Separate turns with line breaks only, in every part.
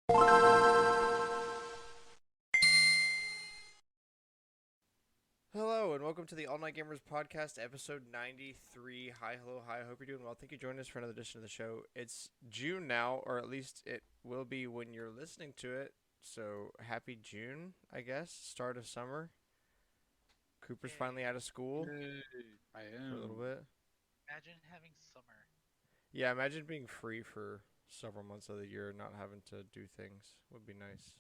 Hello and welcome to the All Night Gamers Podcast, episode 93. Hi, hello, hi. I hope you're doing well. Thank you for joining us for another edition of the show. It's June now, or at least it will be when you're listening to it. So happy June, I guess. Start of summer. Cooper's finally out of school
Yay, I
for a little
am.
bit.
Imagine having summer.
Yeah, imagine being free for several months of the year, and not having to do things. Would be nice.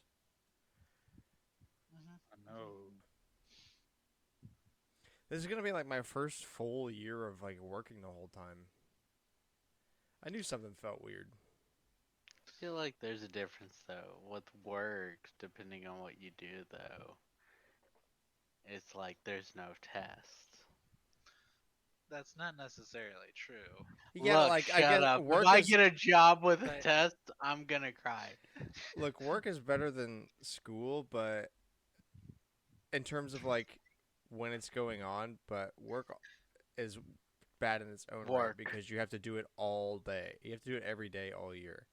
I know.
This is gonna be like my first full year of like working the whole time. I knew something felt weird.
I feel like there's a difference though with work depending on what you do though. It's like there's no test.
That's not necessarily true.
Yeah,
Look,
like I
shut
get
up.
work
If I
is
get a job with a
But-
test, I'm gonna cry.
look, work is better than school, but in terms of like when it's going on, but work is bad in its own right
Work.
because you have to do it all day. You have to do it every day all year.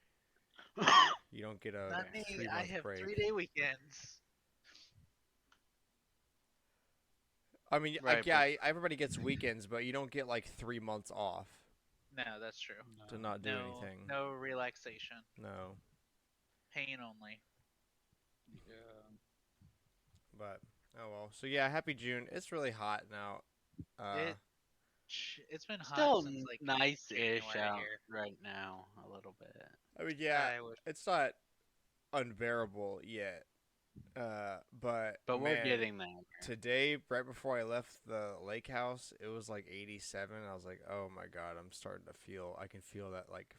You don't get a
Not me.
3
I
month
have
break.
3-day weekends.
I mean,
Right,
like, yeah, everybody gets weekends, but you don't get like 3 months off
No, that's true.
to not do
No,
anything.
no relaxation.
No,
Pain only.
Yeah.
but oh well. So yeah, happy June. It's really hot now.
It's been hot
Still
since like
nice-ish
January
out
here.
right now, a little bit.
I mean, yeah,
I wish.
it's not unbearable yet. But
But we're
man,
getting there.
today, right before I left the lake house, it was like 87. I was like, oh my god, I'm starting to feel. I can feel that like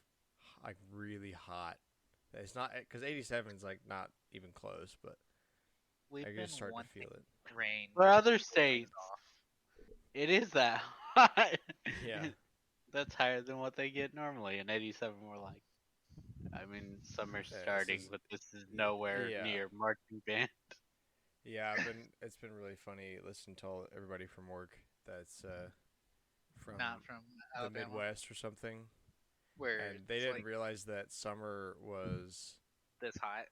really hot. It's not because 87 is like not even close, but
We've
I
been
can just start to
wanting
feel it.
rain.
For other
Turn it
states,
off.
it is that hot.
Yeah.
That's higher than what they get normally. And 87 we're like, I mean, summer's
Yeah, this
starting,
is-
but this is nowhere
yeah.
near marching band.
Yeah, it's been really funny listening to everybody from work that's from
Not from
the
Alabama.
Midwest or something,
Where
and they
it's
didn't
like
realize that summer was.
this hot.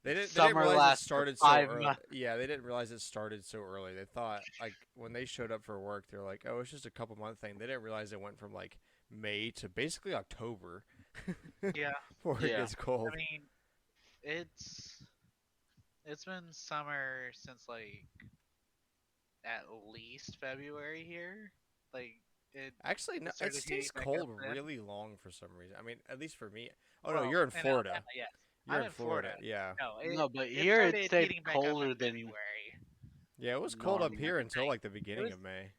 They didn't
Summer
realize it
lasts for
started so
5
early.
months.
Yeah, they didn't realize it started so early. They thought like when they showed up for work, they were like, "Oh, it's just a couple month thing." They didn't realize it went from like May to basically October
Yeah.
before it
Yeah.
gets cold.
I mean, it's been summer since like at least February here. Like it.
Actually, no, it
started
stays
heating back
cold
up then.
really long for some reason. I mean, at least for me. Oh no,
Well,
you're in
in
Florida.
Alabama, yes.
You're
I'm
in
in
Florida.
Florida.
Yeah.
No,
No, but
it
here it
started
stayed
heating back up in
colder than
February.
Yeah, it was cold up
Normal.
here until
Like,
like the beginning
was-
of May.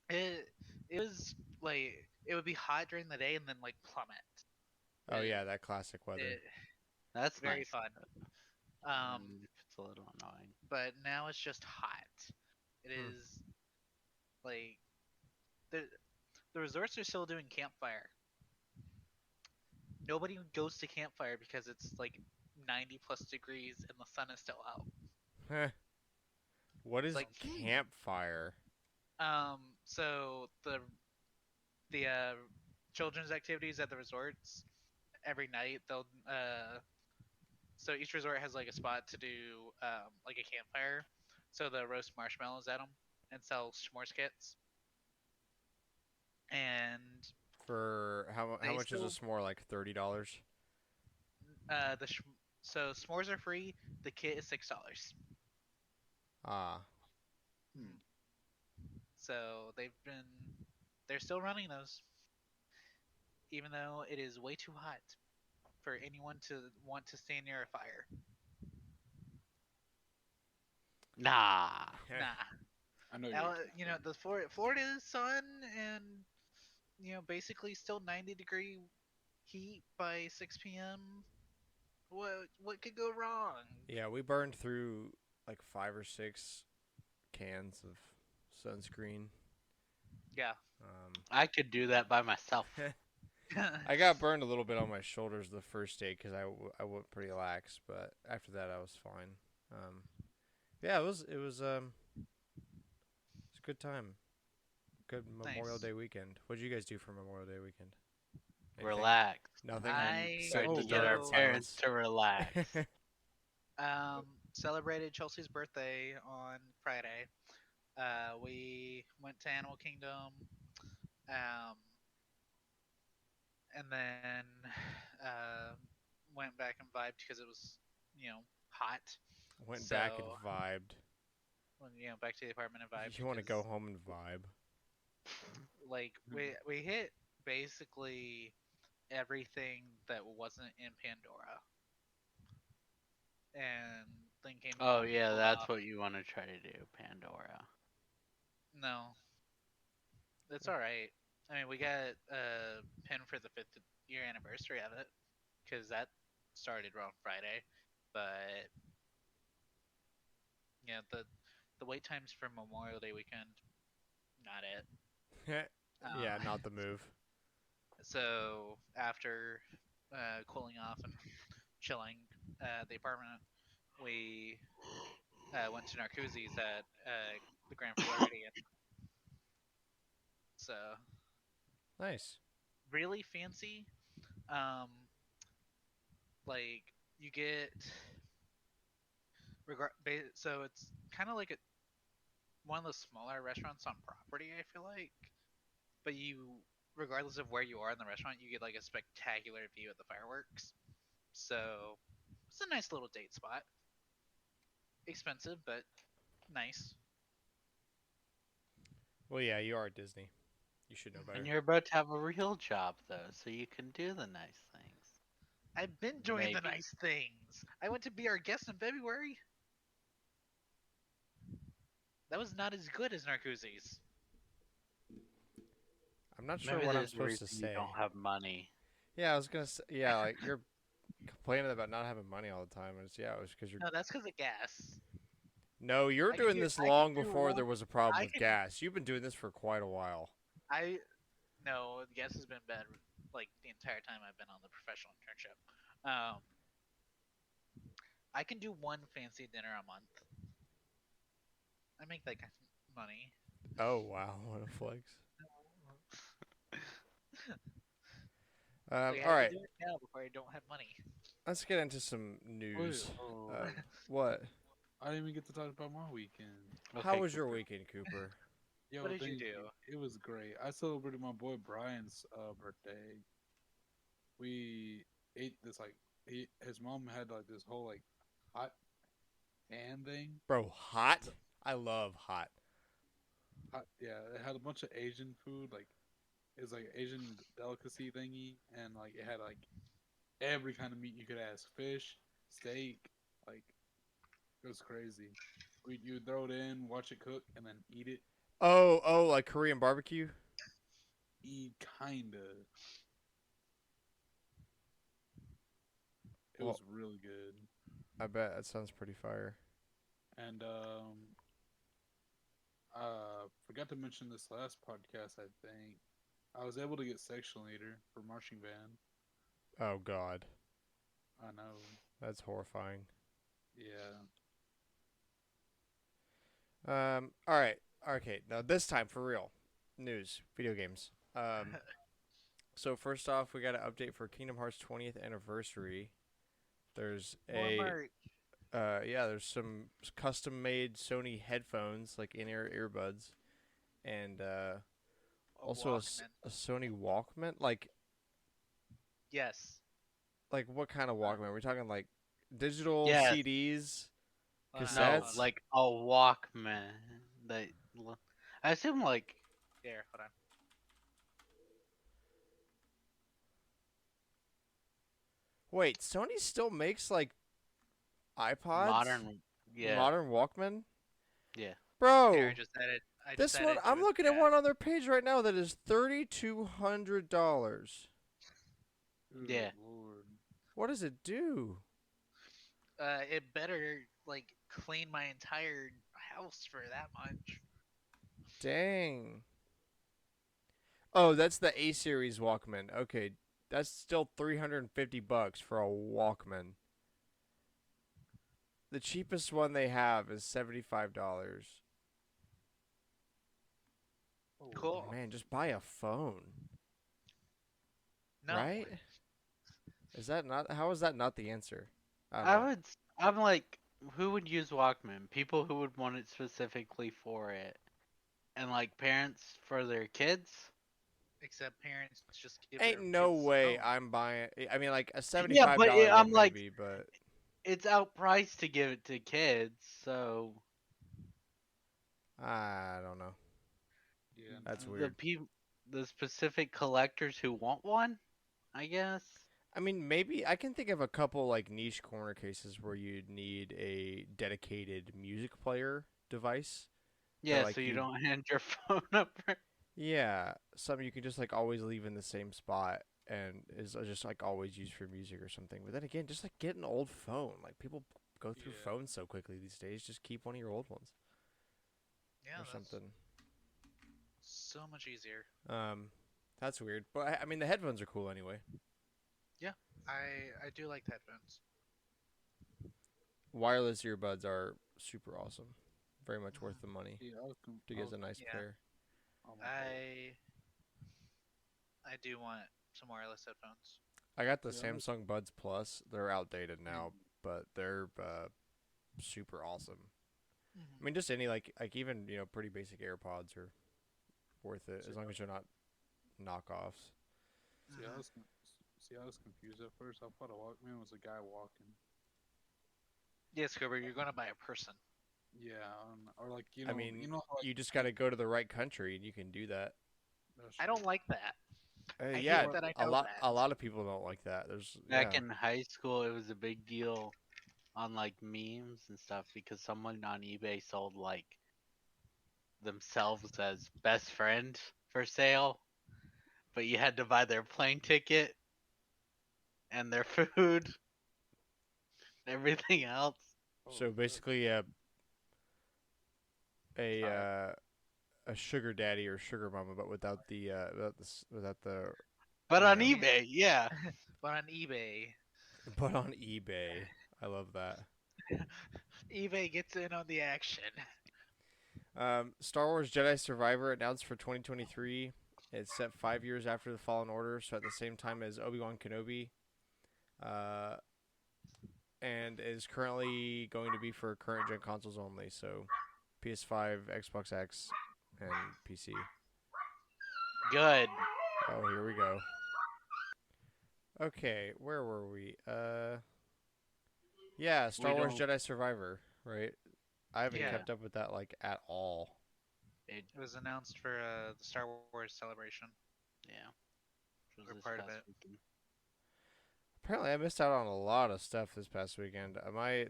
It was like it would be hot during the day and then like plummet.
Oh
It-
yeah, that classic weather.
That's
Very
nice.
fun.
It's a little annoying.
But now it's just hot. It
Hmm.
is like the resorts are still doing campfire. Nobody goes to campfire because it's like 90 plus degrees and the sun is still out.
Heh. What is
like,
campfire?
So the children's activities at the resorts every night they'll so each resort has like a spot to do like a campfire. So they'll roast marshmallows at them and sell s'mores kits. And
For how
They
much is a
still-
s'more? Like $30?
so s'mores are free. The kit is $6.
Ah,
So they're still running those, even though it is way too hot for anyone to want to stand near a fire.
Nah.
Nah,
I know
you know the Florida sun and basically still 90-degree heat by 6 p.m. What could go wrong?
Yeah, we burned through like 5 or 6 cans of sunscreen.
Yeah.
I could do that by myself.
I got burned a little bit on my shoulders the first day because I went pretty lax, but after that I was fine. Yeah, it was a good time. Good Memorial
Nice.
Day weekend. What did you guys do for Memorial Day weekend? Anything?
Relax.
Nothing.
I
So
Tried to get our
dead
parents
silence.
to relax.
Celebrated Chelsea's birthday on Friday. We went to Animal Kingdom, um, and then uh, went back and vibed because it was, hot.
Went
So,
back and vibed.
back to the apartment and vibed.
You want to go
'cause,
home and vibe?
Like we hit basically everything that wasn't in Pandora, and then came
Oh
home.
yeah,
Pulled
that's
off.
what you want to try to do, Pandora.
No, that's all right. I mean, we got a pin for the 5th year anniversary of it because that started on Friday, but yeah, the wait times for Memorial Day weekend, not it.
Yeah,
Uh,
not the move.
so after cooling off and chilling at the apartment, we went to Narcoossee's at the Grand Floridian. So
Nice.
really fancy. Um, like you get so it's kind of like one of the smaller restaurants on property. I feel like, but regardless of where you are in the restaurant, you get like a spectacular view of the fireworks. So it's a nice little date spot. Expensive, but nice.
Well, yeah, you are at Disney. You should know better.
And you're about to have a real job though, so you can do the nice things.
I've been doing the
Maybe.
nice things. I went to be our guest in February. That was not as good as Narcoossee's.
I'm not sure
Maybe
what I'm
there's a
supposed to
reason you
say.
don't have money.
Yeah, I was gonna say. Yeah, like you're complaining about not having money all the time, and it was because you're.
No, that's because of gas.
No, you're
I can
doing
do-
this
I can
long
do
before
one-
there was a problem
I
with
can-
gas. You've been doing this for quite a while.
No, gas has been bad like the entire time I've been on the professional internship. I can do one fancy dinner a month. I make that kind of money.
Oh wow, what a flex.
Like,
All
I
right,
can do it now before I don't have money.
let's get into some news.
Oh,
What?
I didn't even get to talk about my weekend.
How
Okay,
was your
Cooper.
weekend, Cooper?
Yo,
What did you
thank
do?
It was great. I celebrated my boy Brian's birthday. We ate this his mom had like this whole like hot pan thing.
Bro, hot? I love hot.
Yeah, it had a bunch of Asian food. Like it was like Asian delicacy thingy, and like it had like every kind of meat you could ask: fish, steak. Like it was crazy. You would throw it in, watch it cook, and then eat it.
Oh, like Korean barbecue?
Eat kinda. It
Well-
was really good.
I bet that sounds pretty fire.
And forgot to mention this last podcast. I think I was able to get section leader for marching band.
Oh god,
I know.
that's horrifying.
Yeah.
All right, okay. Now this time for real, news, video games. So first off, we got an update for Kingdom Hearts 20th anniversary. There's
Walmart.
there's some custom-made Sony headphones, like in-ear earbuds, and also
Walkman.
a Sony Walkman.
Yes.
Like what kind of Walkman? Are we talking like digital
Yes.
CDs?
No,
No,
Cassettes?
like a Walkman. I assume like
Here, hold on.
Wait, Sony still makes like iPods?
modern. Yeah.
Modern Walkman?
Yeah.
Bro,
Here, I just added.
this one, I'm looking at one on their page right now that is $3,200.
Good
Yeah.
Lord.
What does it do?
It better like clean my entire house for that much.
Dang. Oh, that's the A series Walkman. Okay, that's still $350 for a Walkman. The cheapest one they have is $75.
Oh,
Cool.
Man, just buy a phone.
No.
Right? Is that not? How is that not the answer? I don't
I
know.
would. I'm like, who would use Walkman? People who would want it specifically for it, and like parents for their kids.
Except parents just give
Ain't
their
no
kids
way
phones.
I'm buying. I mean, like a
Yeah,
$75
but
one
I'm like,
maybe, but
it's outpriced to give it to kids, so
I don't know.
Yeah.
That's
no.
weird.
the specific collectors who want one, I guess.
I mean, maybe I can think of a couple like niche corner cases where you'd need a dedicated music player device.
Yeah,
like
so you
you
don't hand your phone over.
Yeah, something you can just like always leave in the same spot and is just like always used for music or something. But then again, just like get an old phone. Like people go through
Yeah.
phones so quickly these days. Just keep one of your old ones
Yeah,
or
that's
something.
so much easier.
That's weird. But I mean, the headphones are cool anyway.
I do like the headphones.
Wireless earbuds are super awesome. Very much worth the money
Yeah,
to get a nice
Yeah.
pair.
I do want some wireless headphones.
I got the
Yeah,
Samsung Buds Plus. They're outdated now, but they're super awesome. I mean, just any like even pretty basic AirPods are worth it as long as they're not knockoffs.
See, I was confused at first. I thought a Walkman was a guy walking.
Yes, Cooper, you're gonna buy a person.
Yeah, or like you know,
I mean,
how, like,
you just got to go to the right country and you can do that.
that's
I don't
true.
like that. I
Yeah,
hate that I
a
know
lot
that.
a lot of people don't like that. There's
Back in high school, it was a big deal on like memes and stuff because someone on eBay sold like themselves as best friend for sale, but you had to buy their plane ticket and their food, everything else.
So
Oh,
basically, a
Sorry.
uh, a sugar daddy or sugar mama, but without the
But on
you know,
eBay, yeah.
But on eBay,
but on eBay. I love that.
eBay gets in on the action.
Star Wars Jedi Survivor announced for 2023. It's set 5 years after the Fallen Order, so at the same time as Obi-Wan Kenobi, uh, and is currently going to be for current gen consoles only. So PS5, Xbox X, and PC.
Good.
Oh, here we go. Okay, where were we? Yeah, Star Wars
don't-
Jedi Survivor, right? I haven't
Yeah.
kept up with that like at all.
It was announced for the Star Wars celebration.
Yeah. Which
We're
was this
part of
past
it.
weekend.
Apparently, I missed out on a lot of stuff this past weekend. The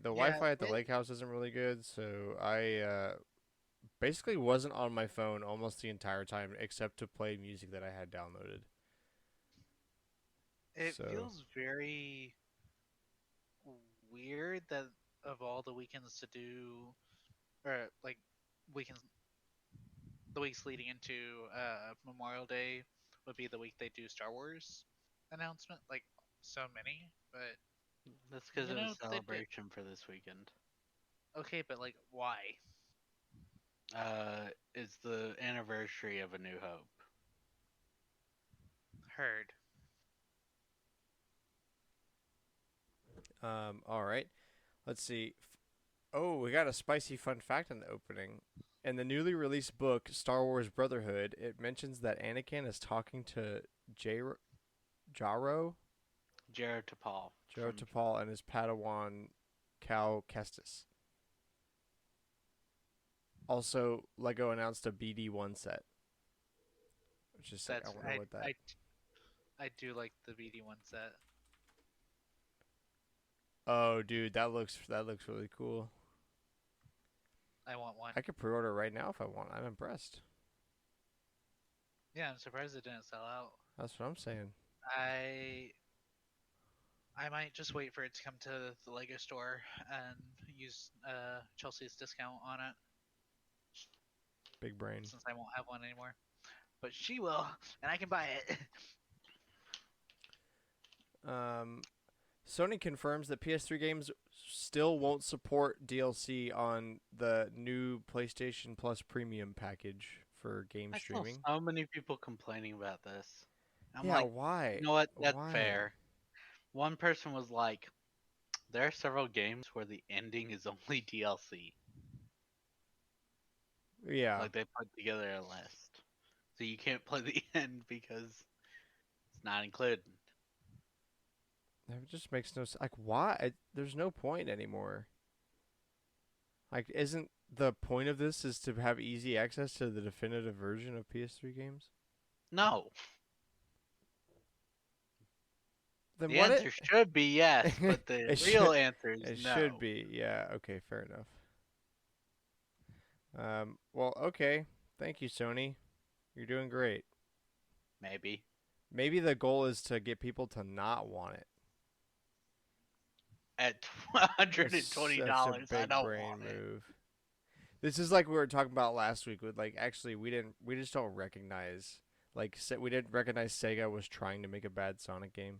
Wi-Fi at the lake house isn't really good, so I basically wasn't on my phone almost the entire time, except to play music that I had downloaded.
It
So-
feels very weird that of all the weekends to do, or like weekends, the weeks leading into Memorial Day would be the week they do Star Wars announcement. Like so many, but
That's because
You
it
know,
was
they did-
celebration for this weekend.
okay, but like why?
It's the anniversary of A New Hope.
Heard.
All right. Let's see. Oh, we got a spicy fun fact in the opening. In the newly released book, Star Wars Brotherhood, it mentions that Anakin is talking to Jaro,
Jared Tapal.
Jaro
from-
Tapal, and his Padawan, Cal Kestis. Also, Lego announced a BD1 set. Which is sick.
That's
I wonder what that.
I do like the BD1 set.
Oh, dude, that looks really cool.
I want one.
I could pre-order right now if I want. I'm impressed.
Yeah, I'm surprised it didn't sell out.
That's what I'm saying.
I might just wait for it to come to the Lego store and use Chelsea's discount on it
Big brain.
since I won't have one anymore. But she will, and I can buy it.
Sony confirms that PS3 games still won't support DLC on the new PlayStation Plus Premium package for game
I saw
streaming.
so many people complaining about this. I'm
Yeah,
like,
why?
you know what? That's
Why?
fair. One person was like, there are several games where the ending is only DLC.
Yeah.
Like they put together a list. So you can't play the end because it's not included.
That just makes no sense. Like, why? There's no point anymore. Like, isn't the point of this is to have easy access to the definitive version of PS3 games?
No.
Then
The
what
answer should be yes, but the
it
real
should
answer is
it
no.
should be. Yeah, okay, fair enough. Well, okay. Thank you, Sony. You're doing great.
Maybe.
Maybe the goal is to get people to not want it.
At
That's
$120,
such a
I
big
don't
brain
want it.
move. This is like we were talking about last week with like actually we just don't recognize we didn't recognize Sega was trying to make a bad Sonic game.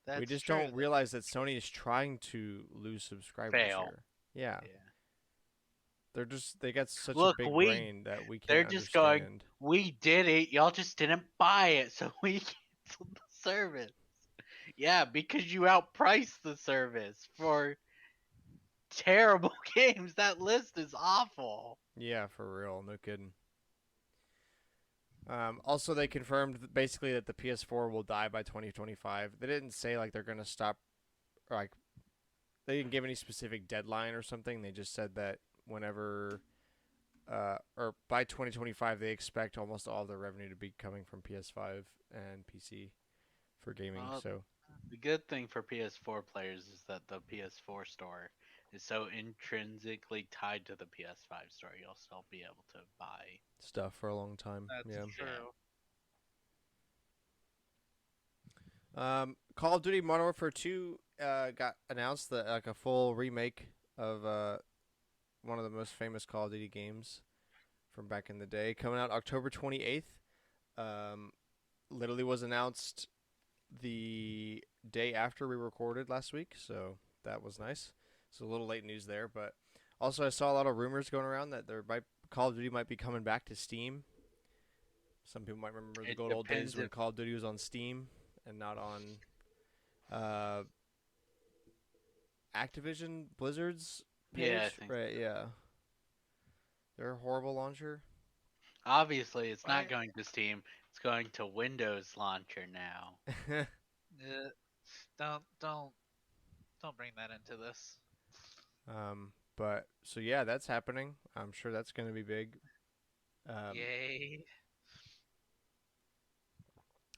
That's
We just
true.
don't realize that Sony is trying to lose subscribers
Fail.
here. Yeah.
Yeah.
They got such
Look,
a big
we-
brain that we
They're
can't
just going,
understand.
we did it, y'all just didn't buy it, so we canceled the service. Yeah, because you outpriced the service for terrible games. That list is awful.
Yeah, for real, no kidding. Also, they confirmed basically that the PS4 will die by 2025. They didn't say like they're gonna stop, or like they didn't give any specific deadline or something. They just said that whenever, or by 2025, they expect almost all of their revenue to be coming from PS5 and PC for gaming.
Well,
So
the good thing for PS4 players is that the PS4 store is so intrinsically tied to the PS5 store, you'll still be able to buy.
stuff for a long time.
That's
Yeah.
true.
Call of Duty Modern Warfare 2 got announced that like a full remake of one of the most famous Call of Duty games from back in the day, coming out October 28th. Literally was announced the day after we recorded last week, so that was nice. It's a little late news there, but also I saw a lot of rumors going around that Call of Duty might be coming back to Steam. Some people might remember the
It
good old days
depends
when
if-
Call of Duty was on Steam and not on Activision Blizzard's page.
Yeah, I think
right, yeah. Their horrible launcher.
Obviously, it's not
Right.
going to Steam. It's going to Windows Launcher now.
Yeah. Don't bring that into this.
But so yeah, that's happening. I'm sure that's going to be big.
Yay.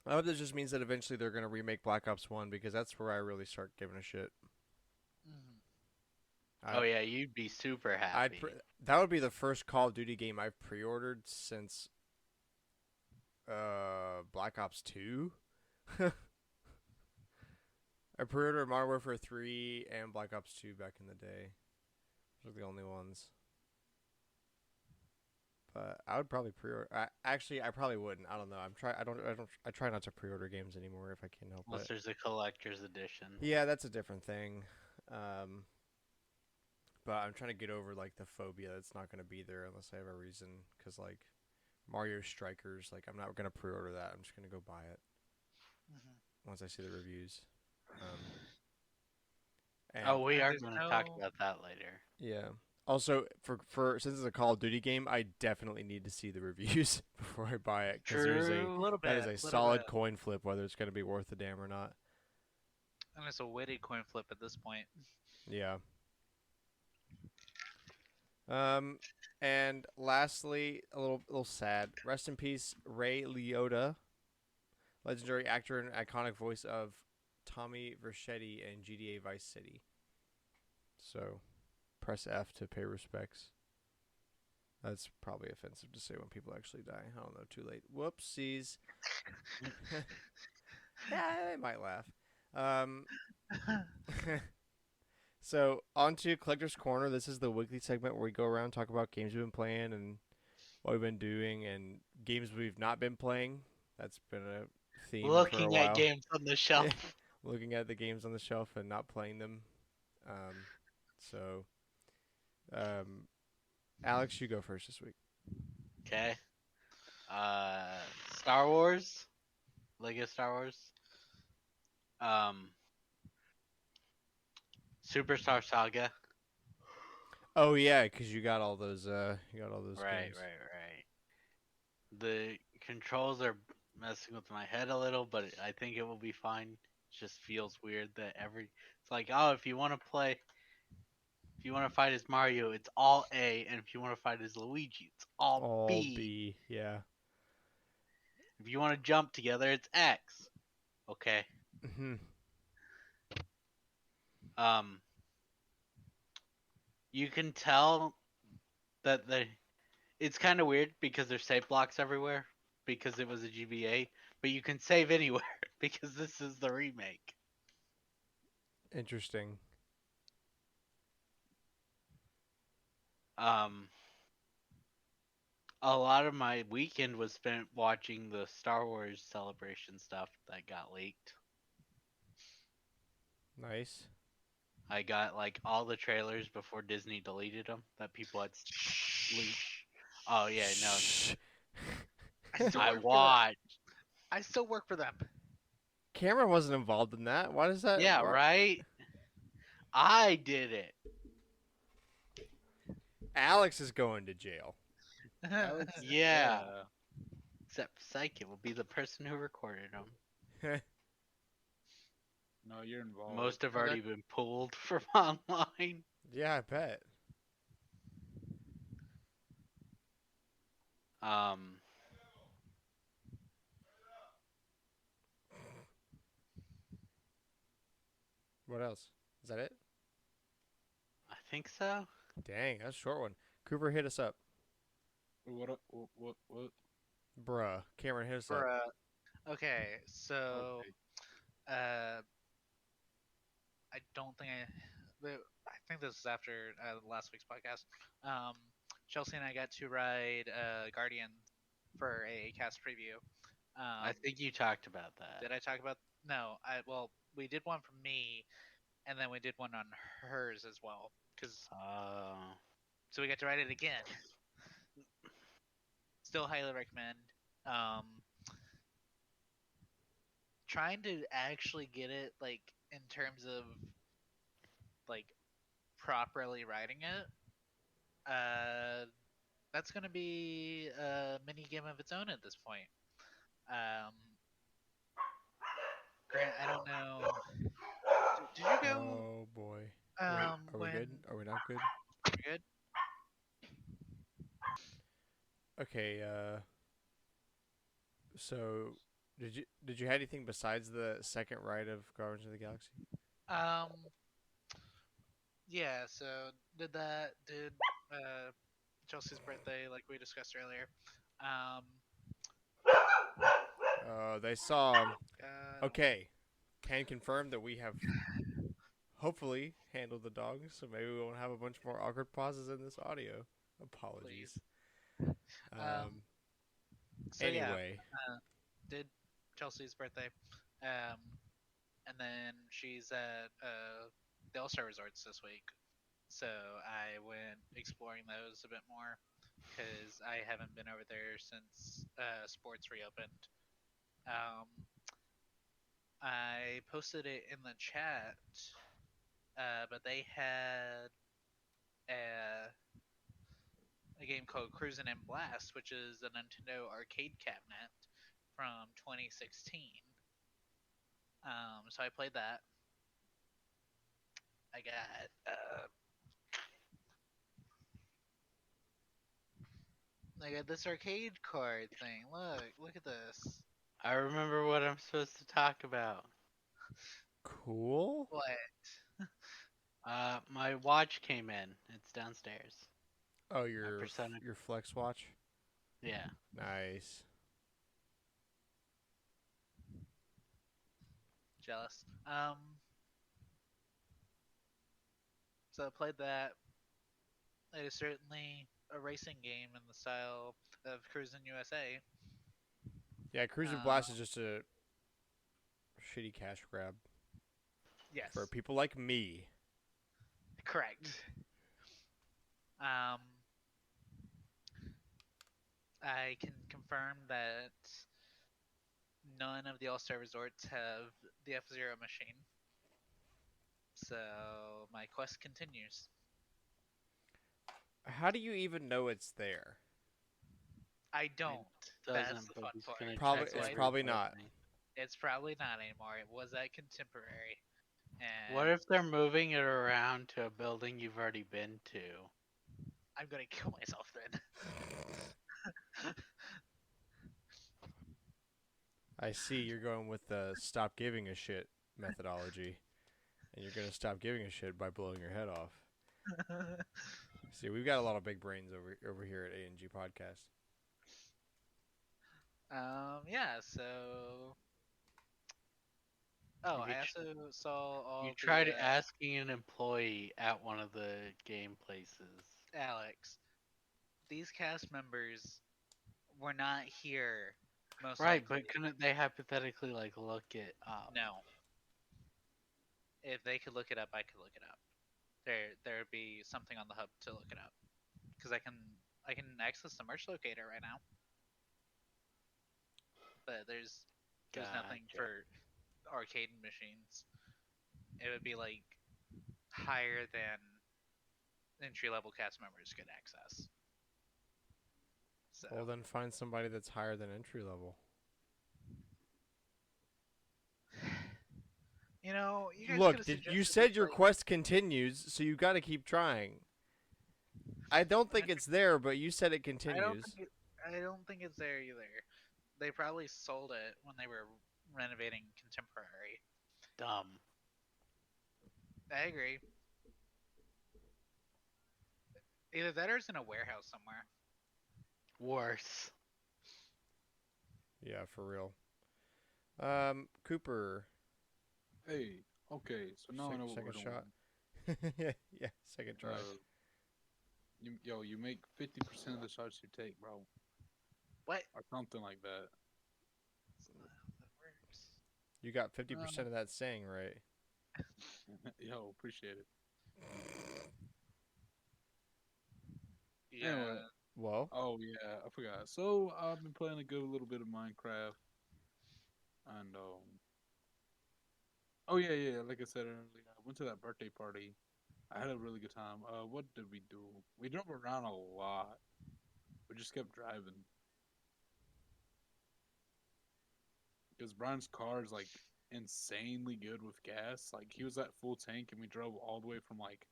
I hope this just means that eventually they're going to remake Black Ops 1 because that's where I really start giving a shit.
Mhm.
Oh yeah, you'd be super happy.
That would be the first Call of Duty game I've pre-ordered since Black Ops 2. I pre-ordered Modern Warfare 3 and Black Ops 2 back in the day. Those are the only ones. But I would probably pre-order. Actually, I probably wouldn't. I don't know. I try not to pre-order games anymore if I can help
Unless
it.
there's a collector's edition.
Yeah, that's a different thing. But I'm trying to get over like the phobia that's not going to be there unless I have a reason. Because like Mario Strikers, like I'm not going to pre-order that. I'm just going to go buy it
Mhm.
once I see the reviews.
Oh, we
And
are
there's
going to talk
no-
about that later.
Yeah. Also, for since it's a Call of Duty game, I definitely need to see the reviews before I buy it. Because
A little bit.
that is a
little
solid
bit.
coin flip whether it's going to be worth a damn or not.
And it's a witty coin flip at this point.
Yeah. And lastly, a little sad. Rest in peace, Ray Liotta, legendary actor and iconic voice of Tommy Vercetti in GTA Vice City. So, press F to pay respects. That's probably offensive to say when people actually die. I don't know. Too late. Whoopsies. Yeah, they might laugh. So, on to Collector's Corner. This is the weekly segment where we go around and talk about games we've been playing and what we've been doing and games we've not been playing. That's been a theme for a
Looking
while.
at games on the shelf.
Looking at the games on the shelf and not playing them. Alex, you go first this week.
Okay. Star Wars. Lego Star Wars. Um, Superstar Saga.
Oh yeah, because you got all those. You got all those
Right,
games.
right. The controls are messing with my head a little, but I think it will be fine. It just feels weird that it's like, oh, if you want to fight as Mario, it's all A, and if you want to fight as Luigi, it's all
All
B.
B. Yeah.
If you want to jump together, it's X. Okay.
Hmm.
Um, you can tell that it's kind of weird because there's save blocks everywhere because it was a GBA, but you can save anywhere because this is the remake.
Interesting.
Um, a lot of my weekend was spent watching the Star Wars celebration stuff that got leaked.
Nice.
I got like all the trailers before Disney deleted them that people had leaked. Oh yeah, no,
Shh.
I still
I
work for them.
watched.
I still work for them.
Cameron wasn't involved in that. Why does that?
Yeah,
why-
right. I did it.
Alex is going to jail.
Alex,
Yeah. Except Psyche will be the person who recorded them.
No, you're involved.
Most have
Okay.
already been pulled from online.
Yeah, I bet.
Um,
What else? Is that it?
I think so.
Dang, that's a short one. Cooper, hit us up.
What?
Bruh. Cameron, hit us up.
Okay, so
Okay.
I don't think I think this is after last week's podcast. Chelsea and I got to ride Guardian for a cast preview.
I think you talked about that.
Did I talk about? No, we did one for me, and then we did one on hers as well. So we got to ride it again. Still highly recommend. Trying to actually get it like in terms of like properly riding it. That's gonna be a mini game of its own at this point. Grant, I don't know. Did you go?
Oh boy. Wait, are we
When
good? Are we not good?
you're good?
Okay. So, did you have anything besides the second ride of Guardians of the Galaxy?
Um, yeah. So did Chelsea's birthday like we discussed earlier. Um,
They saw.
uh,
Okay. Can confirm that we have hopefully handled the dog, so maybe we won't have a bunch more awkward pauses in this audio. Apologies.
So yeah,
Anyway,
did Chelsea's birthday. Um, and then she's at the All Star Resorts this week. So I went exploring those a bit more because I haven't been over there since sports reopened. Um, I posted it in the chat, but they had a game called Cruisin' and Blast, which is a Nintendo arcade cabinet from 2016. So I played that. I got this arcade card thing. Look at this.
I remember what I'm supposed to talk about.
cool.
What?
My watch came in. It's downstairs.
Oh, your
Persona-
your Flex watch.
Yeah.
Nice.
Jealous. So I played that. It is certainly a racing game in the style of Cruisin' USA.
Yeah, Cruiser Blast is just a shitty cash grab
Yes,
for people like me.
correct. I can confirm that none of the All-Star resorts have the F-Zero machine. So my quest continues.
How do you even know it's there?
I don't. That's
Doesn't,
the
but
fun
he's
part.
gonna
Probably
check
That's
it's
why
probably not.
everybody.
it's probably not anymore. It was at Contemporary. And
What if they're moving it around to a building you've already been to?
I'm gonna kill myself then.
I see you're going with the stop giving a shit methodology, and you're gonna stop giving a shit by blowing your head off. See, we've got a lot of big brains over here at A&G Podcast.
Yeah, so oh,
You
I
tr-
also saw all
You
the
tried asking an employee at one of the game places.
Alex. These cast members were not here most
Right,
likely.
but couldn't they hypothetically like look it up?
No. If they could look it up, I could look it up. There'd be something on the hub to look it up. Because I can access the merch locator right now. But there's nothing
Gotcha.
for arcade machines. It would be like higher than entry level cast members could access. So
Well, then find somebody that's higher than entry level.
you know, you guys
Look,
could've
you
suggested
said
this,
your
like-
quest continues, so you got to keep trying. I don't think it's there, but you said it continues.
I don't think it's there either. They probably sold it when they were renovating Contemporary.
Dumb.
I agree. Either that or it's in a warehouse somewhere.
Worse.
Yeah, for real. Cooper.
Hey, okay, so now I know what we're
second
doing.
shot. yeah, second try.
You make 50% of the shots you take, bro,
What?
or something like that.
That's not how that works.
You got 50% of that saying right.
Yo, appreciate it.
Yeah.
Anyway.
Well,
Oh yeah, I forgot. So I've been playing a good little bit of Minecraft, and oh yeah, like I said earlier, I went to that birthday party. I had a really good time. What did we do? We drove around a lot. We just kept driving because Brian's car is like insanely good with gas. Like he was at full tank, and we drove all the way from like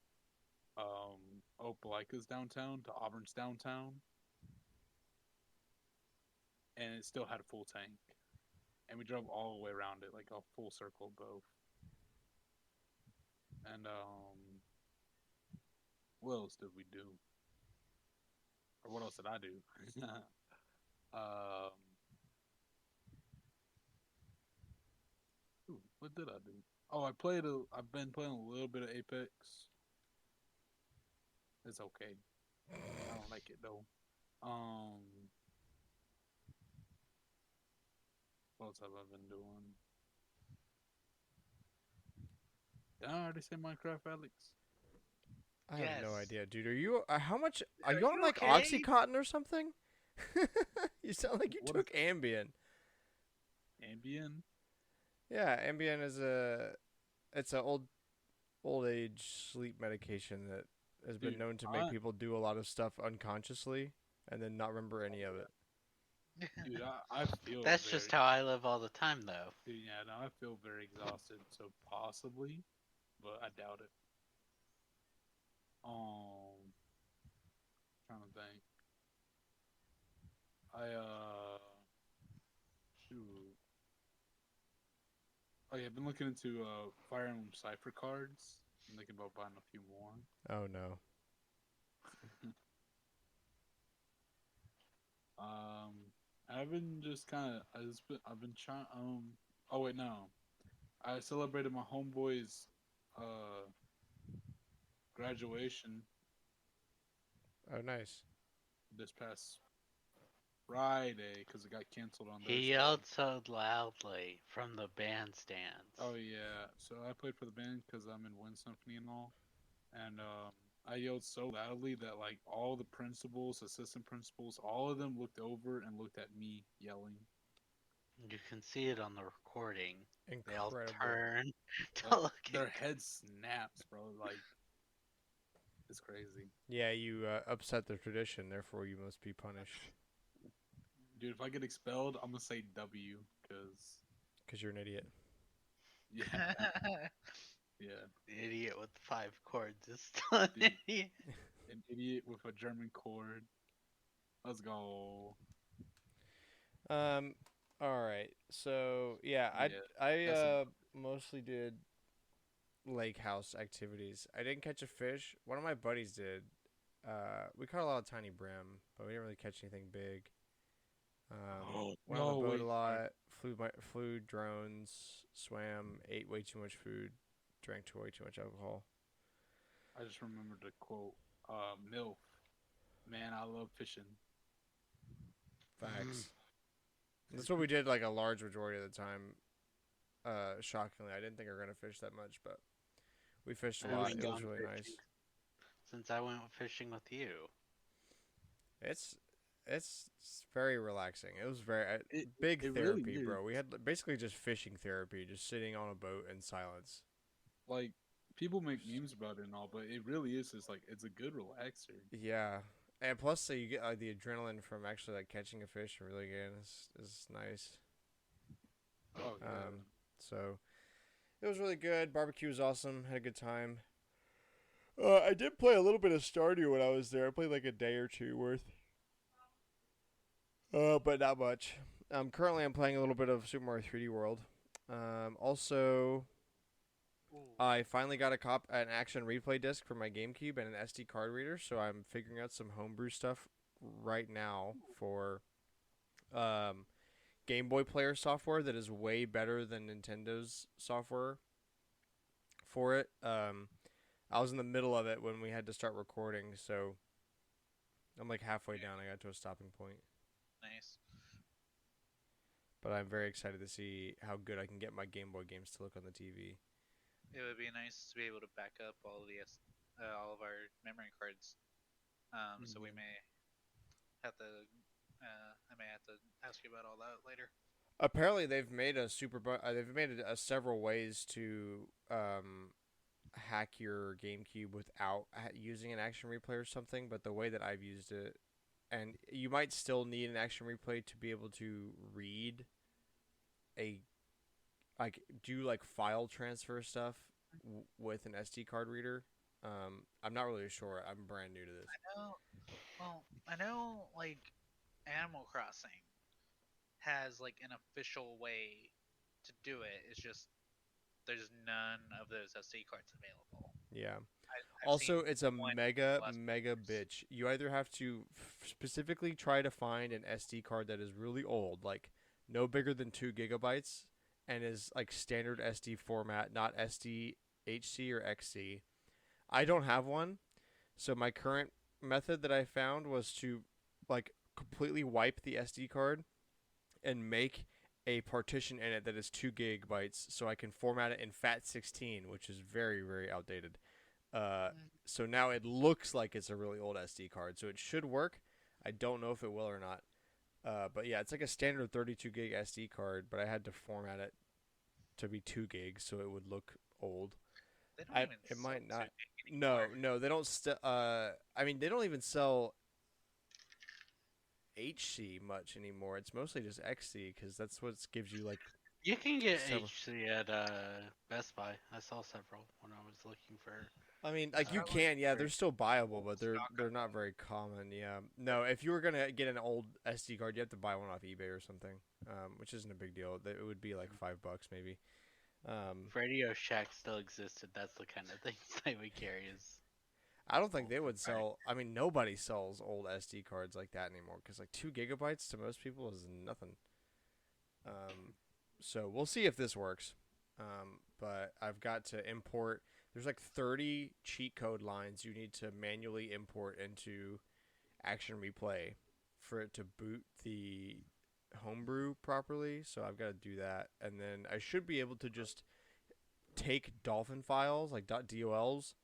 Opelika's downtown to Auburn's downtown. And it still had a full tank. And we drove all the way around it, like a full circle of both. And what else did we do? Or what else did I do? What did I do? Oh, I've been playing a little bit of Apex. It's okay. I don't like it though. What else have I been doing? Did I already say Minecraft, Alex?
I have no
Yes.
idea, dude. Are you? How much? Are
Are
you on
you
like
okay?
OxyContin or something? You sound like you
What
took Ambien.
Ambien?
Yeah, Ambien is it's a old age sleep medication that has been
Dude,
known to make people do a lot of stuff unconsciously and then not remember any of it.
Dude, I feel
That's just how I live all the time, though.
Dude, yeah, no, I feel very exhausted, so possibly, but I doubt it. Trying to think. Shoot. Oh yeah, I've been looking into Fire Emblem Cipher cards. I'm thinking about buying a few more.
Oh no.
I've been just kind of. I've been trying. Oh wait, no. I celebrated my homeboy's graduation
Oh nice.
this past Friday because it got canceled on
He
Thursday.
yelled so loudly from the bandstands.
Oh yeah, so I played for the band because I'm in Wind Symphony and all, and I yelled so loudly that like all the principals, assistant principals, all of them looked over and looked at me yelling.
You can see it on the recording. They all
Incredible.
turn to
Like,
look
their
at
head snaps, bro. Like, it's crazy.
Yeah, you upset the tradition, therefore you must be punished
Dude, if I get expelled, I'm gonna say W, because,
because you're an idiot.
yeah, yeah.
the idiot with 5 chords is still an
Dude.
idiot.
An idiot with a German chord. Let's go.
Um, all right. So yeah,
Yeah,
I
that's enough.
mostly did lake house activities. I didn't catch a fish. One of my buddies did. We caught a lot of tiny brim, but we didn't really catch anything big. Went on the
No,
boat a
wait.
lot. Flew drones. Swam. Ate way too much food. Drank way too much alcohol.
I just remembered the quote. MILF. Man, I love fishing.
Facts. That's what we did like a large majority of the time. Shockingly, I didn't think we were gonna fish that much, but we fished a
I
lot.
haven't
It was
gone
really
fishing
nice.
since I went fishing with you.
It's it's very relaxing. It was very big
It really
therapy, bro. We
is.
had basically just fishing therapy, just sitting on a boat in silence.
Like, people make memes about it and all, but it really is just like, it's a good relaxer.
Yeah, and plus, so you get the adrenaline from actually like catching a fish and really getting is nice.
Oh, yeah.
So it was really good. Barbecue was awesome. Had a good time. I did play a little bit of Stardew when I was there. I played like a day or two worth. But not much. Currently I'm playing a little bit of Super Mario 3D World. Also, I finally got an action replay disc for my GameCube and an SD card reader, so I'm figuring out some homebrew stuff right now for Game Boy Player software that is way better than Nintendo's software for it. I was in the middle of it when we had to start recording, so I'm like halfway down. I got to a stopping point.
Nice.
But I'm very excited to see how good I can get my Game Boy games to look on the TV.
It would be nice to be able to back up all of our memory cards. So we may have to. I may have to ask you about all that later.
Apparently, they've made several ways to hack your GameCube without using an action replay or something. But the way that I've used it, and you might still need an action replay to be able to read do like file transfer stuff with an SD card reader. I'm not really sure. I'm brand new to this.
I know, like Animal Crossing has like an official way to do it. It's just there's none of those SD cards available.
Yeah.
I've
Also,
seen
it's a
one
mega
last
bitch. You either have to specifically try to find an SD card that is really old, like no bigger than 2 GB, and is like standard SD format, not SD, HC, or XC. I don't have one, so my current method that I found was to like completely wipe the SD card and make a partition in it that is 2 GB, so I can format it in FAT16, which is very, very outdated. So now it looks like it's a really old SD card, so it should work. I don't know if it will or not. But yeah, it's like a standard 32 gig SD card, but I had to format it to be 2 gigs so it would look old.
They don't even
It
sell
might not.
2 gig
No,
anymore.
no, they don't. I mean, they don't even sell HC much anymore. It's mostly just XC because that's what gives you like.
You can get
Several.
HC at Best Buy. I saw several when I was looking for.
I mean, like you
Probably
can, yeah,
for-
they're still buyable, but they're
Stock
not very common. Yeah, no, if you were gonna get an old SD card, you have to buy one off eBay or something, which isn't a big deal. It would be like $5 maybe.
If Radio Shack still existed, that's the kind of things they would carry. Is
I don't think they would sell. I mean, nobody sells old SD cards like that anymore because like 2 GB to most people is nothing. So we'll see if this works. But I've got to import. There's like 30 cheat code lines you need to manually import into Action Replay for it to boot the homebrew properly. So I've got to do that, and then I should be able to just take Dolphin files like .dols,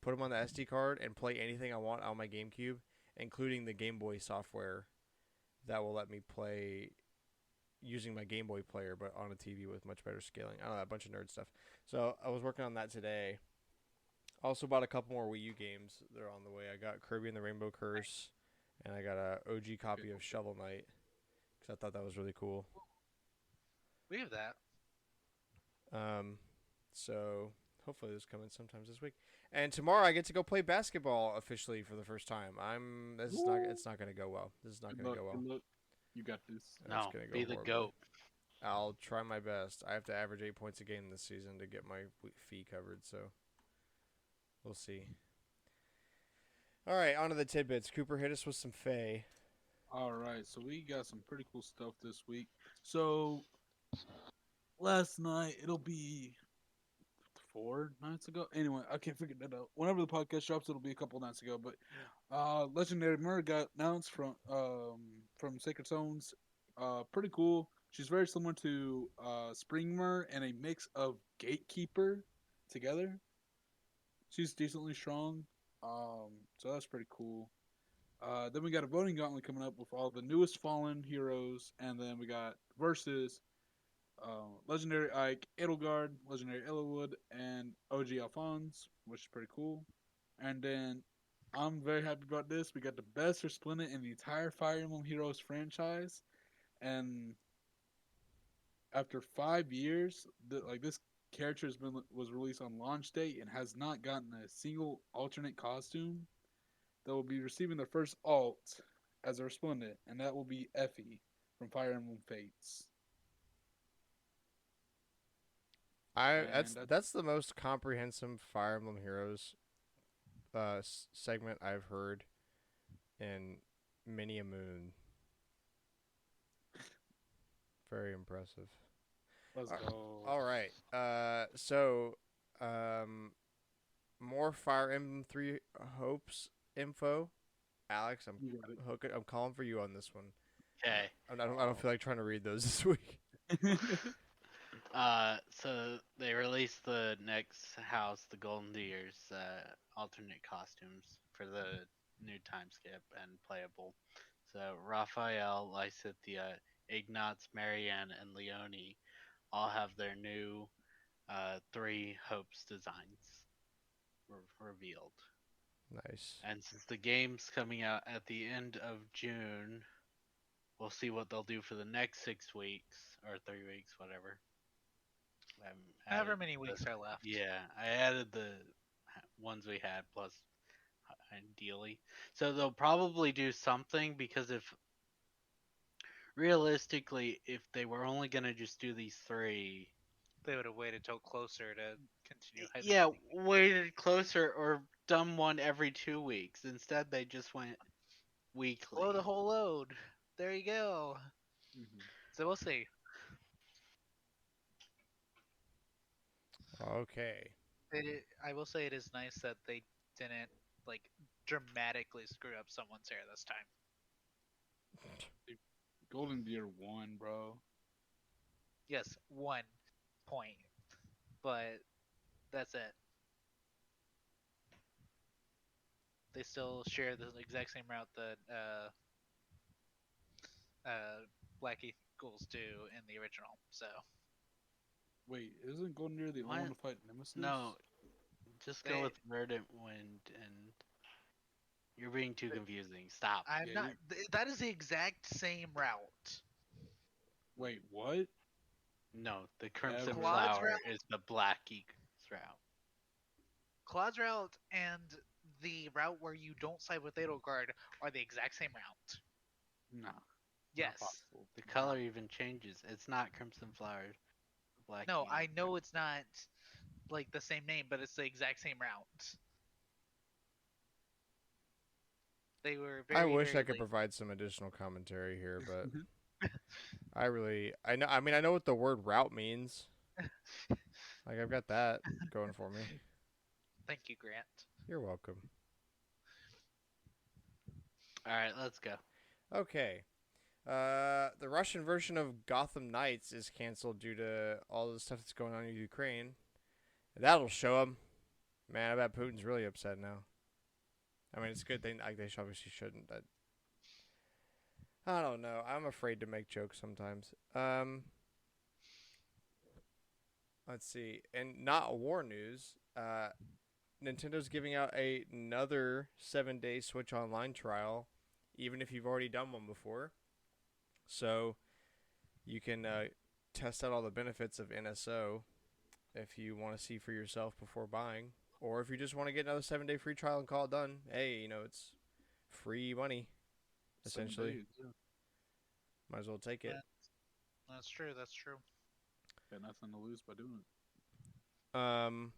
put them on the SD card, and play anything I want on my GameCube, including the Game Boy software that will let me play using my Game Boy player, but on a TV with much better scaling. I don't know, a bunch of nerd stuff. So I was working on that today. Also bought a couple more Wii U games. They're on the way. I got Kirby and the Rainbow Curse, and I got a OG copy of Shovel Knight because I thought that was really cool.
We have that.
So hopefully this coming sometimes this week. And tomorrow I get to go play basketball officially for the first time. It's not gonna go well. This is not gonna go well.
Good luck. You got this.
It's
No,
gonna go
be the
horribly.
goat.
I'll try my best. I have to average 8 points a game this season to get my fee covered, so we'll see. All right, on to the tidbits. Cooper hit us with some Faye.
All right, so we got some pretty cool stuff this week. So last night, it'll be 4 nights ago. Anyway, I can't figure that out. Whenever the podcast drops, it'll be a couple nights ago. But Legendary Myrrh got announced from Sacred Stones. Pretty cool. She's very similar to Spring Myrrh and a mix of Gatekeeper together. She's decently strong. So that's pretty cool. Then we got a voting gauntlet coming up with all the newest Fallen heroes, and then we got versus Legendary Ike Edelgard, Legendary Ellawood, and OG Alphonse, which is pretty cool. And then I'm very happy about this. We got the best Resplendent in the entire Fire Emblem Heroes franchise, and after 5 years, this character was released on launch date and has not gotten a single alternate costume. That will be receiving their first alt as a Resplendent, and that will be Effie from Fire Emblem Fates.
That's the most comprehensive Fire Emblem Heroes segment I've heard in many a moon. Very impressive.
Let's go.
All right. More Fire Emblem 3 Hopes info. Alex, I'm calling for you on this one.
Okay.
I don't feel like trying to read those this week.
So they released the next house, the Golden Deers, alternate costumes for the new time skip and playable. So Raphael, Lysithea, Ignatz, Marianne, and Leonie all have their new 3 Hopes designs revealed.
Nice.
And since the game's coming out at the end of June, we'll see what they'll do for the next 6 weeks or 3 weeks, whatever.
However many weeks are left.
Yeah, I added the ones we had plus ideally. So they'll probably do something because realistically, if they were only going to just do these 3,
they would have waited till closer to continue.
Yeah, waited closer or done one every 2 weeks. Instead, they just went weekly.
Blow the whole load. There you go.
Mm-hmm.
So we'll see.
Okay.
I will say it is nice that they didn't dramatically screw up someone's hair this time.
Golden Deer won, bro.
Yes, 1 point, but that's it. They still share the exact same route that Black Eagles do in the original. So
Wait, isn't Golden Deer the only one to fight Nemesis?
No, just go with Verdant Wind, and you're being too confusing. Stop.
I'm not. That is the exact same route.
Wait, what?
No, the Crimson
Claude's
Flower
route?
is the Black Eagles route.
Claude's route and the route where you don't side with Edelgard are the exact same route.
No.
Yes.
The color even changes. It's not Crimson Flower. Black
No,
Eagle.
I know it's not the same name, but it's the exact same route. They were very.
I wish
very
I could
late.
provide some additional commentary here, but I know what the word route means. I've got that going for me.
Thank you, Grant.
You're welcome.
All right, let's go.
Okay. The Russian version of Gotham Knights is canceled due to all the stuff that's going on in Ukraine. That'll show them. Man, I bet Putin's really upset now. I mean, it's a good thing. They obviously shouldn't. I don't know. I'm afraid to make jokes sometimes. Let's see. And not war news. Nintendo's giving out another 7-day Switch Online trial, even if you've already done one before. So you can test out all the benefits of NSO if you want to see for yourself before buying. Or if you just want to get another 7-day free trial and call it done. Hey, it's free money,
7
essentially.
days, yeah.
Might as well take it.
That's true. That's true.
Got nothing to lose by doing it.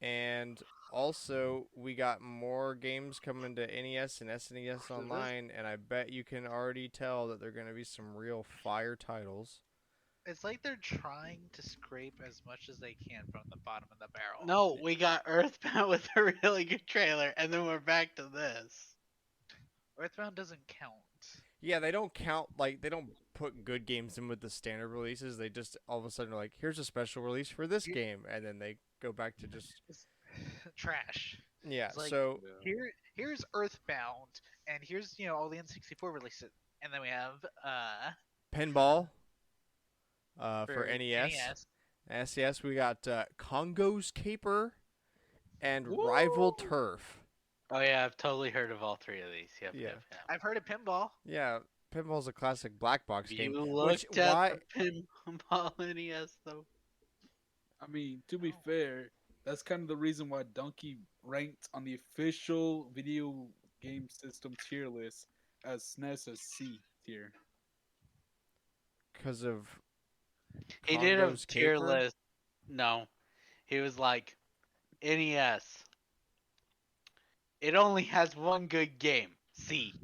And also we got more games coming to NES and SNES Online, and I bet you can already tell that they're going to be some real fire titles.
It's like they're trying to scrape as much as they can from the bottom of the barrel.
No, we got Earthbound with a really good trailer, and then we're back to this.
Earthbound doesn't count.
Yeah, they don't count, like, they don't put good games in with the standard releases. They just all of a sudden are like, here's a special release for this game, and then they go back to just
It's trash.
yeah.
It's like,
So
Yeah.
Here's Earthbound, and here's all the N64 releases, and then we have
pinball for
E
NES. SES, we got Congo's Caper and Rival
Woo!
Turf.
Oh yeah, I've totally heard of all three of these. Yep,
Yeah.
yep, yep.
I've heard of pinball.
Yeah, pinball's a classic black box game.
You
Which
looked at
why?
the pinball NES though.
I mean, to be
Oh.
fair, that's kind of the reason why Donkey ranked on the official video game system tier list as SNES as C tier.
Because of
He did a
Congo's
tier
Caper?
list. No, he was like NES. It only has one good game. C.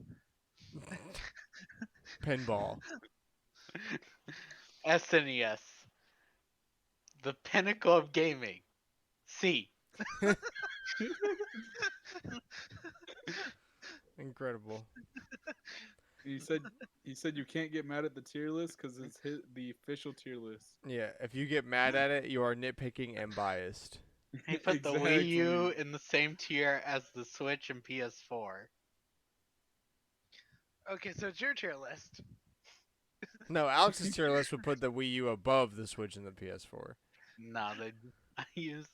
Pinball.
SNES. The pinnacle of gaming. C.
Incredible.
He said you can't get mad at the tier list because it's the official tier list.
Yeah, if you get mad at it, you are nitpicking and biased.
He put the Wii U in the same tier as the Switch and PS4.
Okay, so it's your tier list.
No, Alex's tier list would put the Wii U above the Switch and the PS4.
Nah, I used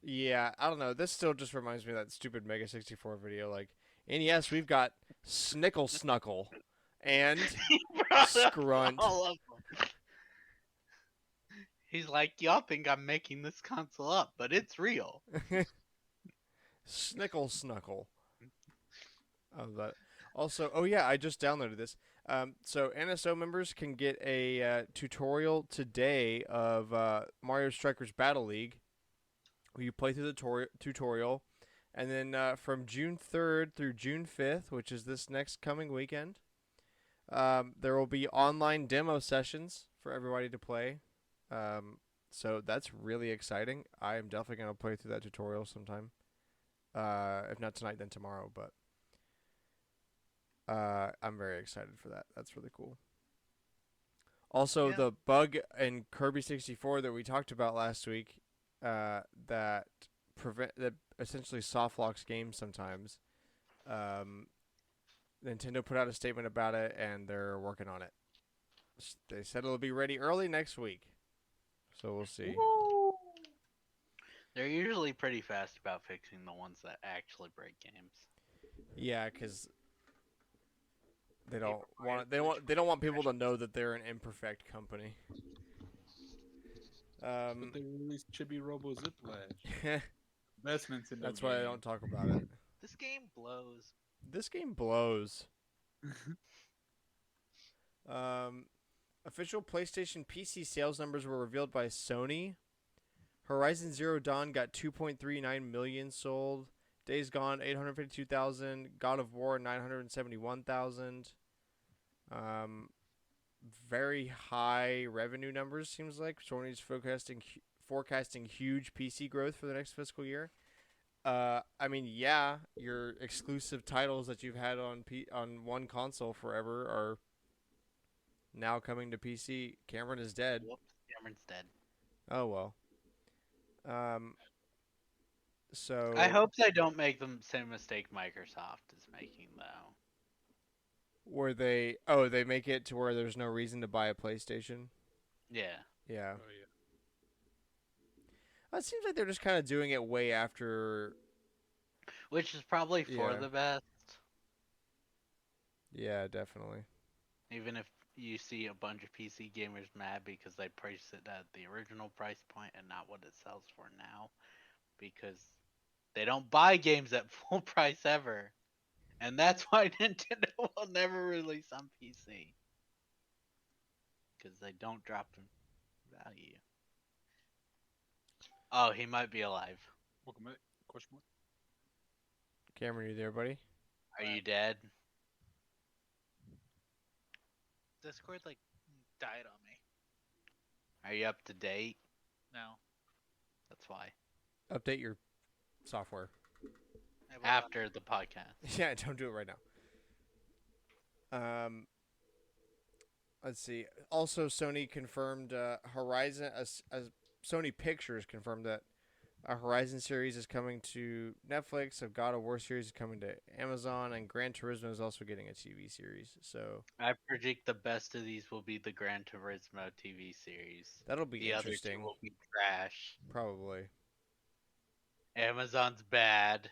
Yeah, I don't know. This still just reminds me of that stupid Mega 64 video. Like, NES, we've got Snickle Snuckle and Scrunt.
all of them. He's like, y'all think I'm making this console up, but it's real.
Snickle Snuckle. That. Also, oh yeah, I just downloaded this. So NSO members can get a tutorial today of Mario Strikers Battle League, where you play through the tutorial, and then from June 3rd through June 5th, which is this next coming weekend, there will be online demo sessions for everybody to play. So that's really exciting. I am definitely going to play through that tutorial sometime. If not tonight, then tomorrow, but I'm very excited for that. That's really cool. Also,
Yeah.
the bug in Kirby 64 that we talked about last week, that essentially soft locks games sometimes. Nintendo put out a statement about it, and they're working on it. They said it'll be ready early next week, so we'll see.
They're usually pretty fast about fixing the ones that actually break games.
Yeah, because they don't want people to know that they're an imperfect company.
But they released Chibi Robo Ziplash. Best Nintendo
That's why I
game.
don't talk about it.
This game blows.
This game blows. Official PlayStation PC sales numbers were revealed by Sony. Horizon Zero Dawn got 2.39 million sold. Days Gone 852,000. God of War 971,000. Very high revenue numbers, seems like. Sony's forecasting huge PC growth for the next fiscal year. I mean, yeah, your exclusive titles that you've had on one console forever are now coming to PC. Cameron is dead.
Whoops, Cameron's dead.
Oh well. So
I hope they don't make the same mistake Microsoft is making, though.
where they they make it to where there's no reason to buy a PlayStation.
Yeah.
Yeah.
Oh yeah.
It seems like they're just kind of doing it way after.
Which is probably for
Yeah.
the best.
Yeah, definitely.
Even if you see a bunch of PC gamers mad because they priced it at the original price point and not what it sells for now. Because they don't buy games at full price ever. And that's why Nintendo will never release on PC. Because they don't drop in value. Oh, he might be alive.
Welcome back. Question mark.
Cameron, you there, buddy?
Are you dead?
Discord like died on me.
Are you up to date?
No.
That's why.
Update your software.
I will,
After the podcast.
Yeah, don't do it right now. Let's see. Also, Sony confirmed Horizon. Sony Pictures confirmed that a Horizon series is coming to Netflix. A God of War series is coming to Amazon, and Gran Turismo is also getting a TV series. So
I predict the best of these will be the Gran Turismo TV series.
that'll be
The other two
interesting.
will be trash.
Probably.
Amazon's bad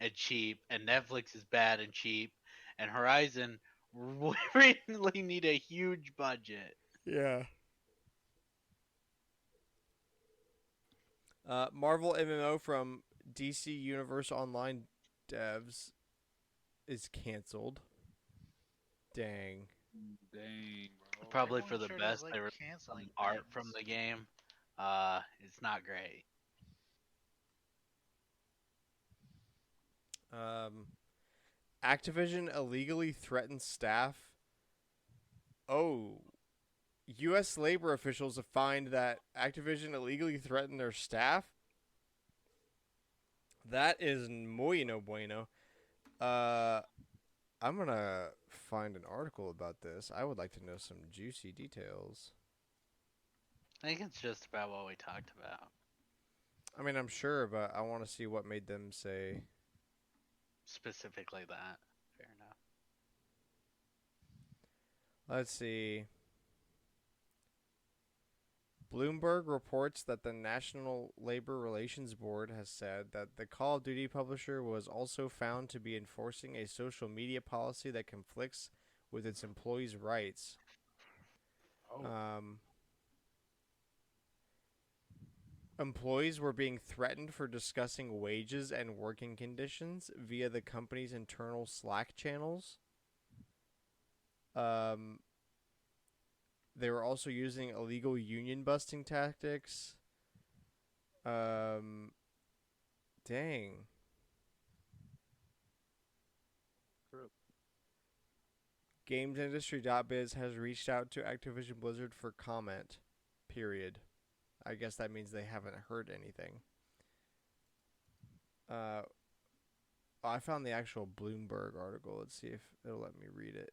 and cheap, and Netflix is bad and cheap, and Horizon really need a huge budget.
Yeah. Marvel MMO from DC Universe Online devs is canceled. Dang.
Dang, bro.
Probably
everyone
for the
sure
best.
does like
There was
canceling
some art
things.
from the game. It's not great.
Activision illegally threatens staff. Oh, U.S. labor officials have found that Activision illegally threatened their staff. That is muy no bueno. I'm gonna find an article about this. I would like to know some juicy details.
I think it's just about what we talked about.
I mean, I'm sure, but I want to see what made them say.
Specifically that. Fair enough.
Let's see. Bloomberg reports that the National Labor Relations Board has said that the Call of Duty publisher was also found to be enforcing a social media policy that conflicts with its employees' rights.
Oh.
Employees were being threatened for discussing wages and working conditions via the company's internal Slack channels. They were also using illegal union busting tactics. Dang. GamesIndustry.biz has reached out to Activision Blizzard for comment. Period. I guess that means they haven't heard anything. I found the actual Bloomberg article. Let's see if it'll let me read it.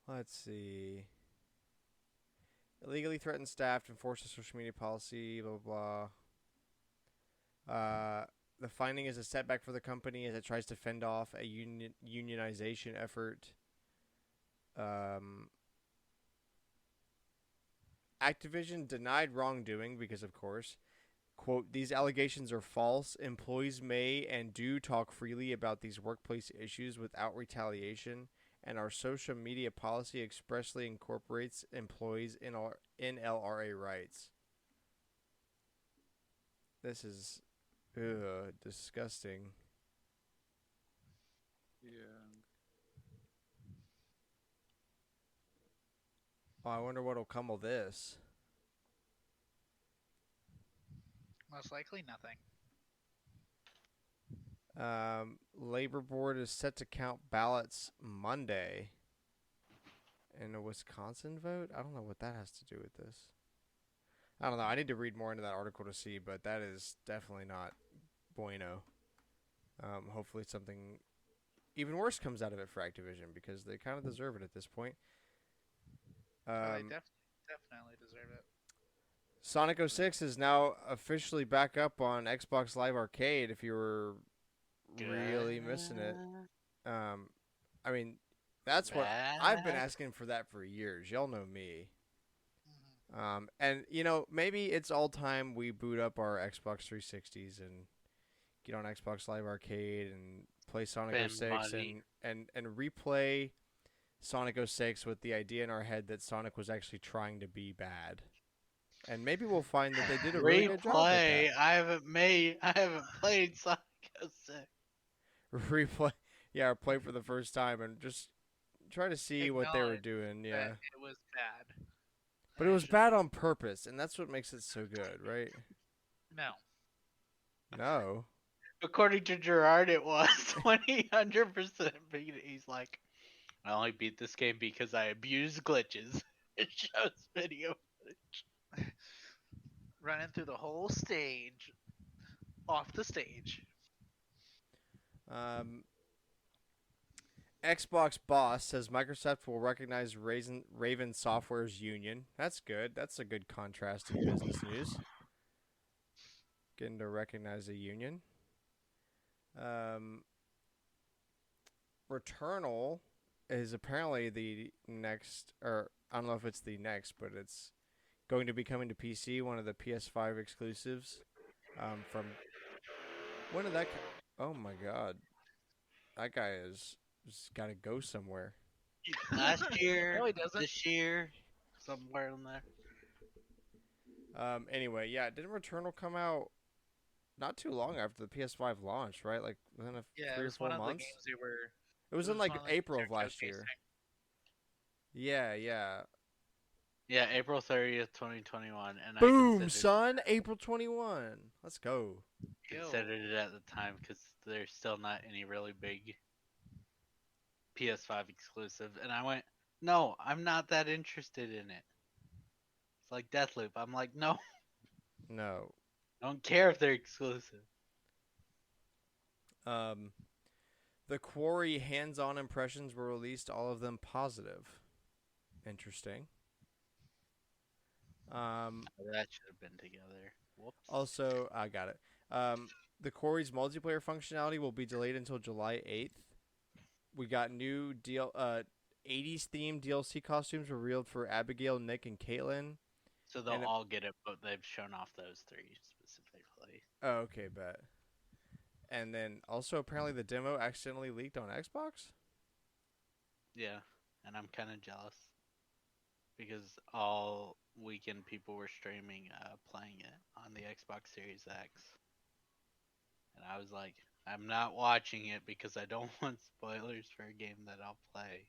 Let's see. Illegally threatened staff to enforce a social media policy, blah, blah, blah. The finding is a setback for the company as it tries to fend off a unionization effort. Activision denied wrongdoing because, of course, quote, these allegations are false. Employees may and do talk freely about these workplace issues without retaliation, and our social media policy expressly incorporates employees in NLRA rights. This is disgusting.
Yeah.
Oh, I wonder what'll come of this.
Most likely nothing.
Labor Board is set to count ballots Monday. In a Wisconsin vote? I don't know what that has to do with this. I don't know. I need to read more into that article to see, but that is definitely not bueno. Hopefully something even worse comes out of it for Activision because they kind of deserve it at this point.
Oh, they
Um,
definitely deserve it.
Sonic 06 is now officially back up on Xbox Live Arcade if you were really missing it.
Good.
Um, I mean, that's what I've been
Bad.
asking for that for years. Y'all know me.
Mhm.
And maybe it's all time we boot up our Xbox 360s and get on Xbox Live Arcade and play Sonic
Spend
06
money.
and replay Sonic 06 with the idea in our head that Sonic was actually trying to be bad. And maybe we'll find that they did a really good job with that.
Replay. I haven't played Sonic 06.
Replay, yeah, or play for the first time and just try to see what they were
Acknowledge
doing.
that
Yeah,
it was bad.
but it was bad on purpose, and that's what makes it so good, right?
No.
No,
According to Gerard, it was 100% beat it. He's like, I only beat this game because I abused glitches. It shows video.
Running through the whole stage, off the stage.
um, Xbox boss says Microsoft will recognize Raven Software's union. That's good. That's a good contrast in business news. Getting to recognize a union. Um, Returnal is apparently the next, or I don't know if it's the next, but it's going to be coming to PC. One of the PS5 exclusives. From when did that? Oh my god, that guy is just got to go somewhere.
Last year,
No, he doesn't.
this year, somewhere in there.
Anyway, yeah, didn't Returnal come out not too long after the PS5 launched, right? Like within
Yeah,
three
it
or
was one
four
of the
months.
games they were.
It was
It
in
was
like
one of the games
April
they
of
were
last year.
showcasing.
Yeah, yeah.
Yeah, April 30th, 2021, and
Boom, son! April 21. Let's go.
Yo,
considered it at the time because there's still not any really big PS5 exclusive, and I went, no, I'm not that interested in it. It's like Deathloop. I'm like, no,
No.
I don't care if they're exclusive.
The Quarry hands-on impressions were released, all of them positive. Interesting.
That should have been together. Whoops.
Also, I got it. The Quarry's multiplayer functionality will be delayed until July 8th. We got new 80s themed DLC costumes revealed for Abigail, Nick, and Caitlin.
So they'll
and it-
all get it, but they've shown off those three specifically.
Oh, okay, bet. And then also apparently the demo accidentally leaked on Xbox.
Yeah, and I'm kind of jealous because all weekend people were streaming playing it on the Xbox Series X. And I was like, I'm not watching it because I don't want spoilers for a game that I'll play.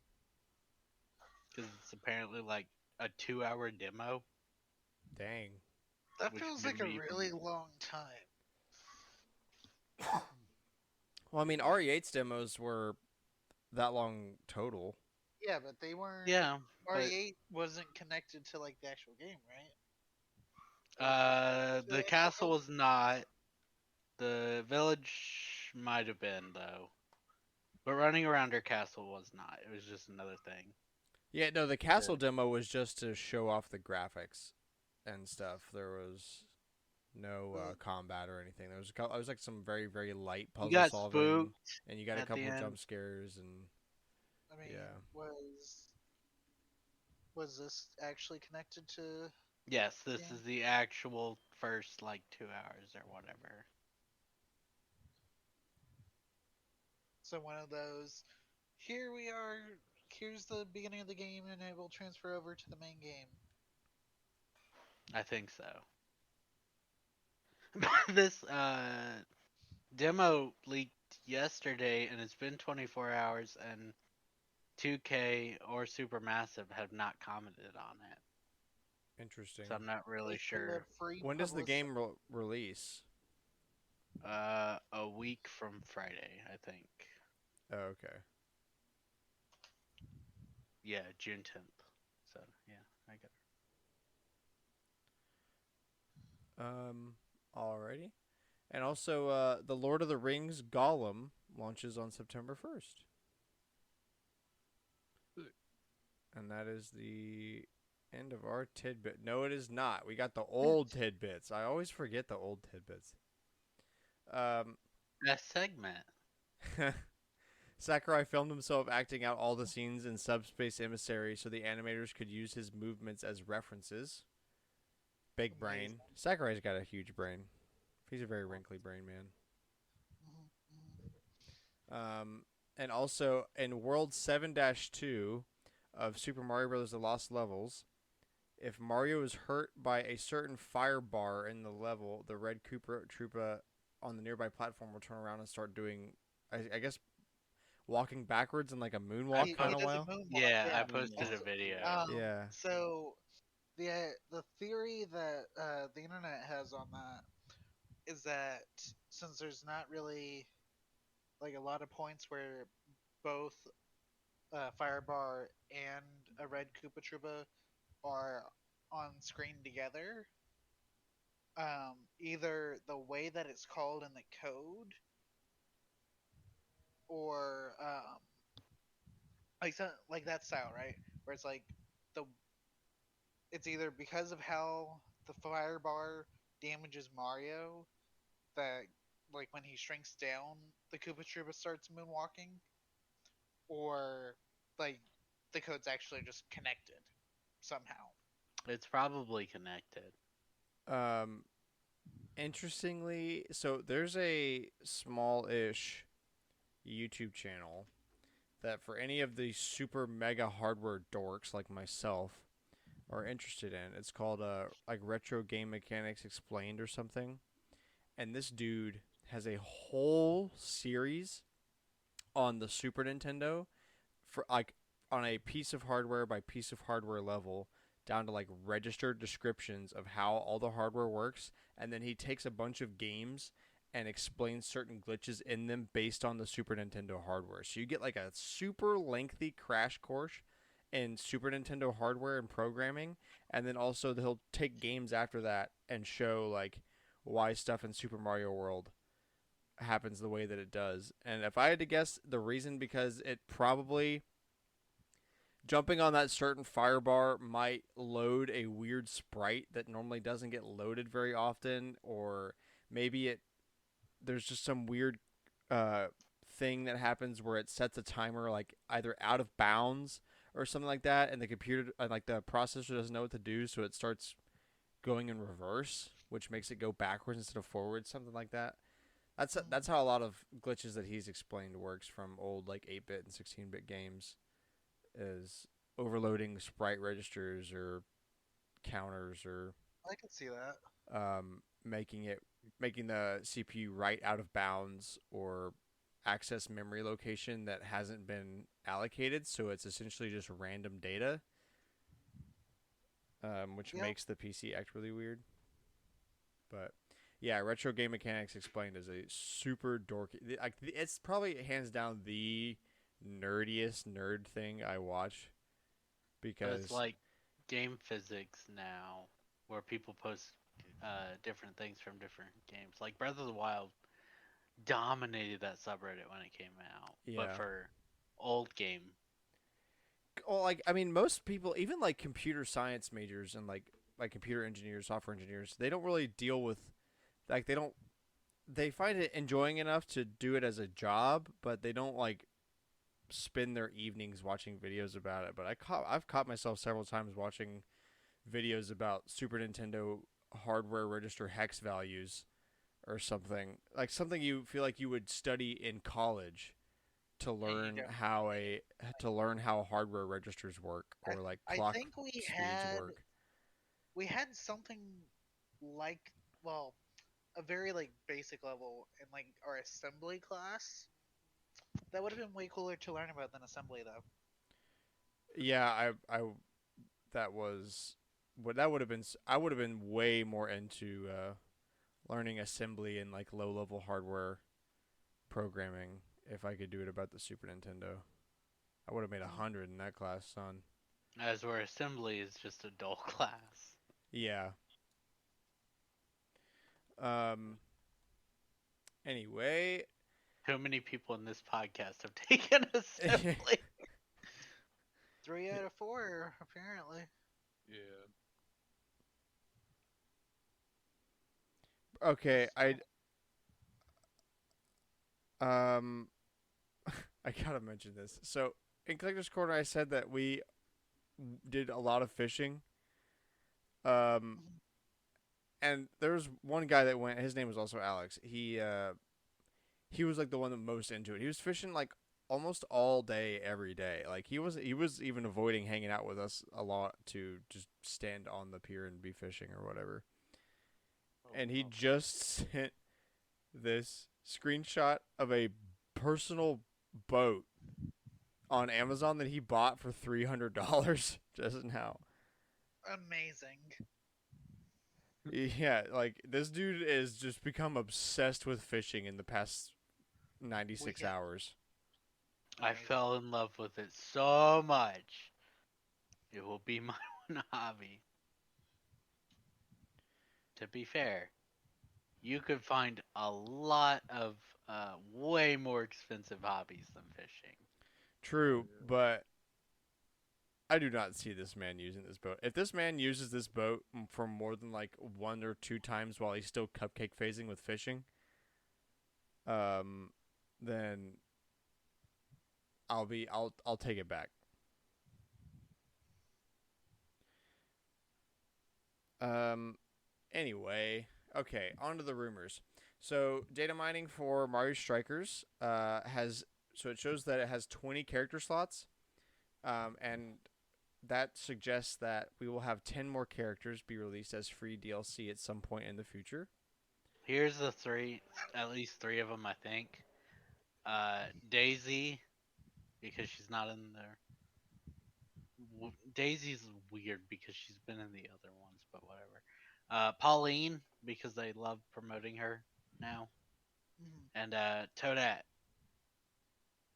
Because it's apparently like a 2-hour demo.
Dang.
that
Which
feels
could
like a
be
really
from-
long time.
Well, I mean, RE8's demos were that long total.
Yeah, but they weren't.
Yeah. But,
RE8 wasn't connected to like the actual game, right?
the castle was not. The village might have been, though. But running around her castle was not. It was just another thing.
Yeah, no, the castle demo was just to show off the graphics and stuff. There was no combat or anything. There was like some very very light puzzle
You got
solving,
spooked.
and you got a
at
couple
the end.
jump scares and
I mean,
Yeah.
was this actually connected to?
Yes, this
Yeah.
is the actual first like 2 hours or whatever.
So one of those. Here we are. Here's the beginning of the game, and it will transfer over to the main game.
I think so. This demo leaked yesterday, and it's been 24 hours, and 2K or Supermassive have not commented on it,
interesting.
so I'm not really sure.
When does the game release?
A week from Friday, I think.
Oh, okay.
Yeah, June 10th. So yeah, I got it.
Alrighty. And also, the Lord of the Rings Gollum launches on September 1st. And that is the End of our tidbit. No, it is not. We got the old tidbits. I always forget the old tidbits.
Best segment.
Sakurai filmed himself acting out all the scenes in Subspace Emissary so the animators could use his movements as references. Big brain.
Amazing.
Sakurai's got a huge brain. He's a very wrinkly brain man. And also in World 7-2 of Super Mario Bros. The Lost Levels, if Mario is hurt by a certain fire bar in the level, the red Koopa Troopa on the nearby platform will turn around and start doing, I guess, walking backwards in like a moonwalk
He
kind of
does a
while.
moonwalk,
Yeah, I
yeah.
posted a video.
Yeah.
So the theory that the internet has on that is that since there's not really like a lot of points where both Firebar and a red Koopa Troopa are on screen together, either the way that it's called in the code or like that style, right? Where it's like the it's either because of how the fire bar damages Mario that like when he shrinks down, the Koopa Troopa starts moonwalking, or like the code's actually just connected somehow.
It's probably connected.
Interestingly, so there's a small-ish YouTube channel that for any of the super mega hardware dorks like myself are interested in. It's called like Retro Game Mechanics Explained or something. And this dude has a whole series on the Super Nintendo for like on a piece of hardware by piece of hardware level down to like registered descriptions of how all the hardware works, and then he takes a bunch of games and explains certain glitches in them based on the Super Nintendo hardware. So you get like a super lengthy crash course in Super Nintendo hardware and programming, and then also he'll take games after that and show like why stuff in Super Mario World happens the way that it does. And if I had to guess, the reason because it probably jumping on that certain fire bar might load a weird sprite that normally doesn't get loaded very often, or maybe there's just some weird thing that happens where it sets a timer like either out of bounds or something like that, and the computer like the processor doesn't know what to do, so it starts going in reverse, which makes it go backwards instead of forwards, something like that. That's how a lot of glitches that he's explained works from old like 8-bit and 16-bit games, is overloading sprite registers or counters or
I can see that.
making the CPU write out of bounds or access memory location that hasn't been allocated, so it's essentially just random data, which
Yep.
makes the PC act really weird. But yeah, Retro Game Mechanics Explained is a super dorky. Like it's probably hands down the nerdiest nerd thing I watch
But
because
it's like game physics now, where people post different things from different games. Like Breath of the Wild dominated that subreddit when it came out.
Yeah.
But for old game,
well, like I mean, most people, even like computer science majors and like computer engineers, software engineers, they don't really deal with like they find it enjoying enough to do it as a job, but they don't like spend their evenings watching videos about it. But I've caught myself several times watching videos about Super Nintendo hardware register hex values or something, like something you feel like you would study in college to learn
don't.
how hardware registers work, or like
I
clock
think we
speeds
had
work.
something like, well, a very like basic level in like our assembly class. That would have been way cooler to learn about than assembly, though.
Yeah, that was what that would have been. I would have been way more into learning assembly and like low level hardware programming if I could do it about the Super Nintendo. I would have made 100 in that class, son.
as where assembly is just a dull class.
Yeah. Anyway,
Too many people in this podcast have taken assembly.
3 out of 4, apparently.
Yeah.
Okay,
So,
um I gotta mention this. So in Collector's Corner, I said that we did a lot of fishing. Um,
Mhm.
and there was one guy that went. His name was also Alex. He was like the one that most into it. He was fishing like almost all day, every day. Like he was even avoiding hanging out with us a lot to just stand on the pier and be fishing or whatever.
oh
And he
wow.
just sent this screenshot of a personal boat on Amazon that he bought for $300 just now.
Amazing.
Yeah, like this dude is just become obsessed with fishing in the past
We
96
can.
hours.
I
Amazing.
fell in love with it so much. It will be my one hobby. To be fair, you could find a lot of way more expensive hobbies than fishing.
Oh
True,
yeah.
but I do not see this man using this boat. If this man uses this boat for more than like one or two times while he's still cupcake phasing with fishing, um, then I'll take it back. Um, anyway, okay, on to the rumors. So data mining for Mario Strikers has so it shows that it has 20 character slots, and that suggests that we will have 10 more characters be released as free DLC at some point in the future.
Here's the three, at least three of them, I think. Daisy, because she's not in there. Daisy's weird because she's been in the other ones, but whatever. Pauline, because they love promoting her now.
Mhm.
And Toadette.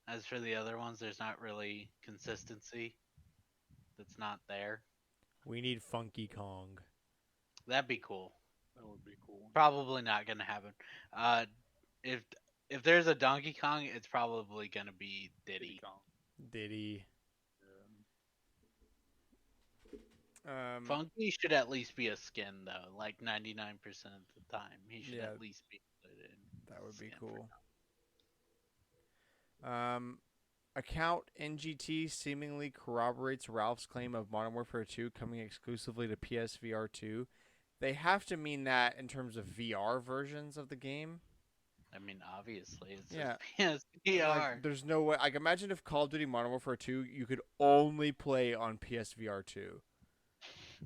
As for the other ones, there's not really consistency that's not there.
We need Funky Kong.
That'd be cool.
That would be cool.
Probably not gonna happen. Uh, if if there's a Donkey Kong, it's probably gonna be
Diddy
Diddy.
Kong.
Diddy.
Yeah.
Funky should at least be a skin though. Like 99% of the time, he should
Yeah,
at least be included in
that would be
skin for
cool. Um, account NGT seemingly corroborates Ralph's claim of Modern Warfare 2 coming exclusively to PSVR 2. They have to mean that in terms of VR versions of the game.
I mean, obviously, it says
Yeah, like
PSVR.
there's no way. Like imagine if Call of Duty Modern Warfare 2 you could only play on PSVR 2.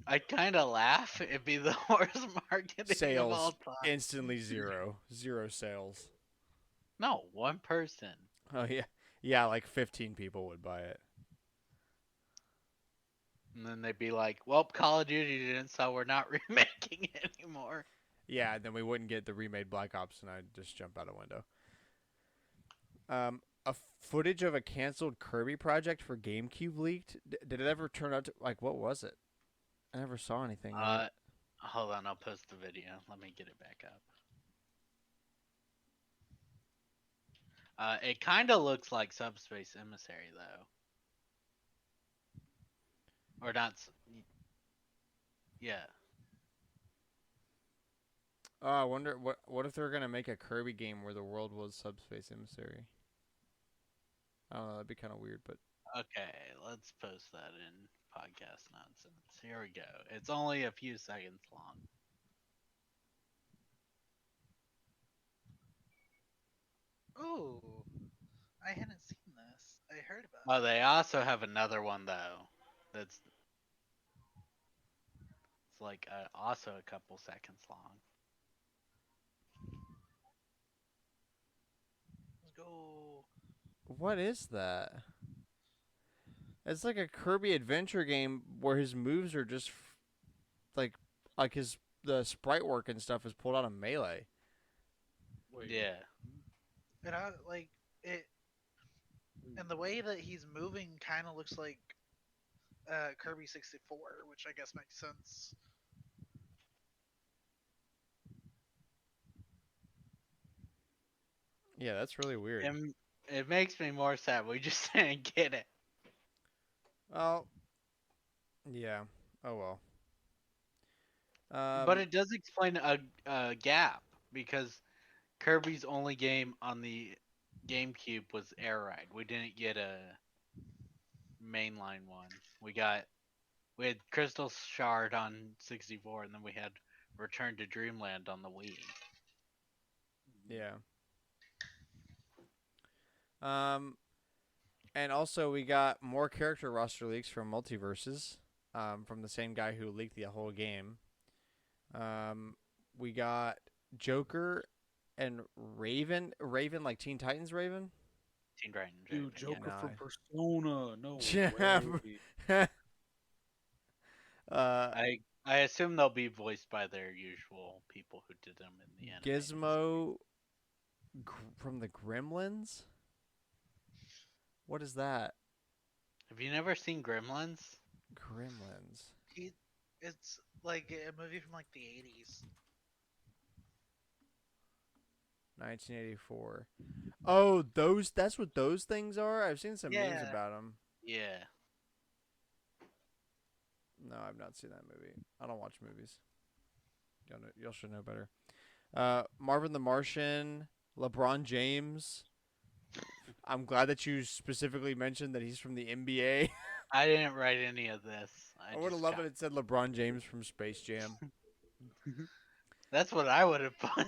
I'd kind of laugh. It'd be the worst marketing of all
Sales
time.
instantly zero sales.
No, one person.
Oh yeah, yeah, like 15 people would buy it.
And then they'd be like, well, Call of Duty didn't, so we're not remaking it anymore.
Yeah, then we wouldn't get the remade Black Ops, and I'd just jump out a window. A footage of a canceled Kirby project for GameCube leaked. Did it ever turn out to like what was it? I never saw anything on it.
Hold on, I'll post the video. Let me get it back up. It kind of looks like Subspace Emissary, though. Or not. Yeah.
Oh, I wonder what if they're gonna make a Kirby game where the world was Subspace Emissary. I don't know. That'd be kind of weird, but
Okay, let's post that in podcast nonsense. Here we go. It's only a few seconds long.
Ooh, I hadn't seen this. I heard about
Oh, they also have another one though. That's it's like also a couple seconds long.
it. Let's go.
what is that? It's like a Kirby adventure game where his moves are just like his the sprite work and stuff is pulled out of Melee.
Wait.
Yeah.
And I like it, and the way that he's moving kind of looks like Kirby 64, which I guess makes sense.
Yeah, that's really weird.
It makes me more sad. We just didn't get it.
Well, yeah. Oh well.
But it does explain a gap because Kirby's only game on the GameCube was Air Ride. We didn't get a mainline one. We had Crystal Shard on 64, and then we had Return to Dreamland on the Wii.
Yeah. And also we got more character roster leaks from Multiversus, from the same guy who leaked the whole game. We got Joker and Raven like Teen Titans Raven.
Teen Titans.
Dude,
Raven,
Joker
yeah.
from Persona. No
Yeah.
way.
I assume they'll be voiced by their usual people who did them in the anime.
Gizmo from the Gremlins. What is that?
Have you never seen Gremlins?
Gremlins.
It's like a movie from like the 80s.
1984. Oh, that's what those things are? I've seen some memes
Yeah.
about them.
Yeah.
No, I've not seen that movie. I don't watch movies. Y'all should know better. Marvin the Martian, LeBron James. I'm glad that you specifically mentioned that he's from the NBA.
I didn't write any of this.
I would have loved it. It said LeBron James from Space Jam.
That's what I would have put.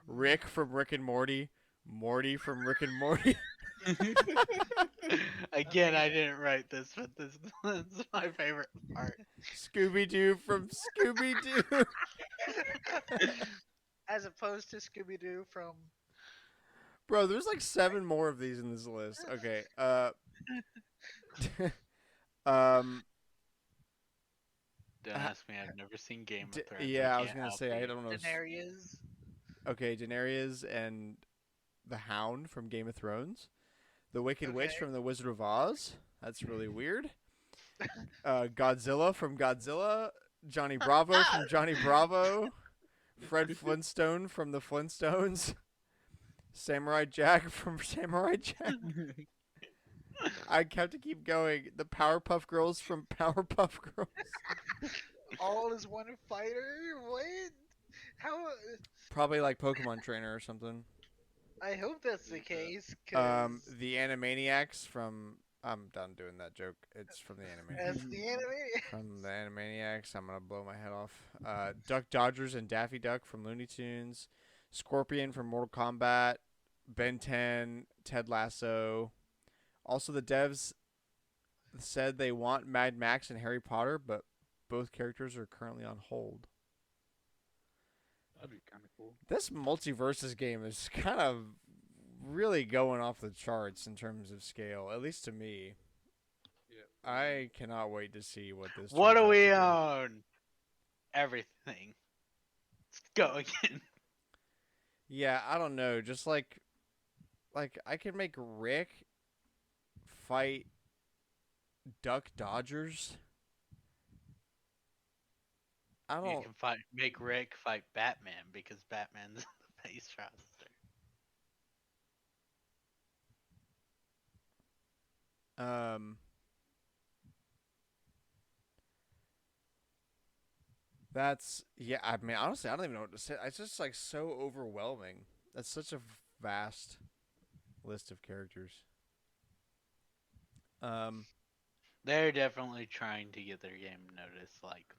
Rick from Rick and Morty. Morty from Rick and Morty.
Again, I didn't write this, but this is my favorite part.
Scooby-Doo from Scooby-Doo.
As opposed to Scooby Doo from.
Bro, there's like 7 more of these in this list. Okay.
Don't ask me. I've never seen Game of Thrones.
Yeah, I was
can't
gonna
help
say I
you.
don't know.
Daenerys.
Okay, Daenerys and the Hound from Game of Thrones, the Wicked Witch
Okay.
from The Wizard of Oz. That's really weird. Godzilla from Godzilla, Johnny Bravo from Johnny Bravo, Fred Flintstone from the Flintstones, Samurai Jack from Samurai Jack. I have to keep going. The Powerpuff Girls from Powerpuff Girls.
All is one fighter? What? How?
Probably like Pokemon Trainer or something.
I hope that's the case. 'Cause
The Animaniacs from. I'm done doing that joke. It's from the Animaniacs.
that's the anime.
From the Animaniacs, I'm gonna blow my head off. Duck Dodgers and Daffy Duck from Looney Tunes, Scorpion from Mortal Kombat, Ben 10, Ted Lasso. Also, the devs said they want Mad Max and Harry Potter, but both characters are currently on hold.
That'd be kind of cool.
This Multiversus game is kind of really going off the charts in terms of scale, at least to me.
Yeah.
I cannot wait to see what this.
What
turns
do
out
we
to be.
own? Everything. Let's go again.
Yeah, I don't know. Just like I could make Rick fight Duck Dodgers. I
You
don't.
can make Rick fight Batman because Batman's the base roster.
That's yeah. I mean, honestly, I don't even know what to say. It's just like so overwhelming. That's such a vast list of characters.
They're definitely trying to get their game noticed. Like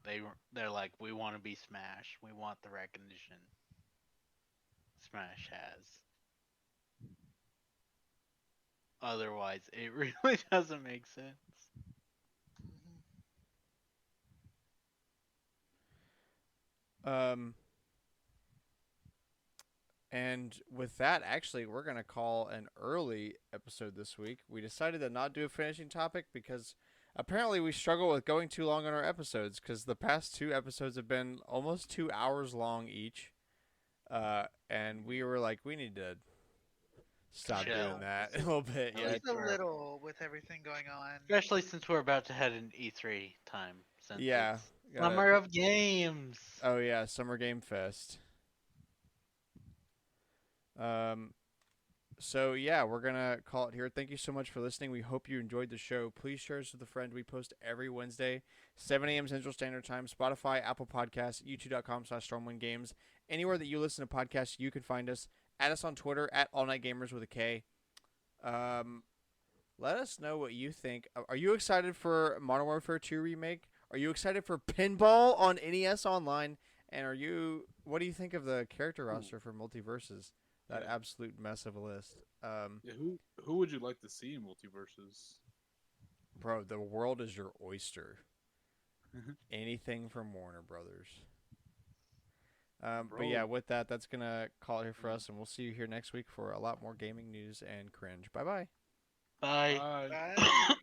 they're like, we want to be Smash. We want the recognition Smash has. Otherwise, it really doesn't make sense.
And with that, actually, we're gonna call an early episode this week. We decided to not do a finishing topic because apparently we struggle with going too long on our episodes because the past 2 episodes have been almost 2 hours long each. And we were like, we need to stop
Chill.
doing that a little bit.
I
Yeah.
like
Just a little with everything going on.
Especially since we're about to head in E3 time. Since
Yeah.
it's
gotta-
Summer of Games.
Oh yeah, Summer Game Fest. So yeah, we're gonna call it here. Thank you so much for listening. We hope you enjoyed the show. Please share us with a friend. We post every Wednesday, 7 a.m. Central Standard Time. Spotify, Apple Podcasts, YouTube.com/StormwindGames. Anywhere that you listen to podcasts, you can find us. Add us on Twitter at AllNightGamers with a K. Let us know what you think. Are you excited for Modern Warfare 2 remake? Are you excited for pinball on NES Online? And what do you think of the character roster for Multiversus? That
Yeah.
absolute mess of a list.
Yeah, who would you like to see in Multiversus?
Bro, the world is your oyster. Anything from Warner Brothers. But yeah,
Bro.
with that, that's going to call it here for us. And we'll see you here next week for a lot more gaming news and cringe. Bye-bye.
Bye.
Bye.
Bye.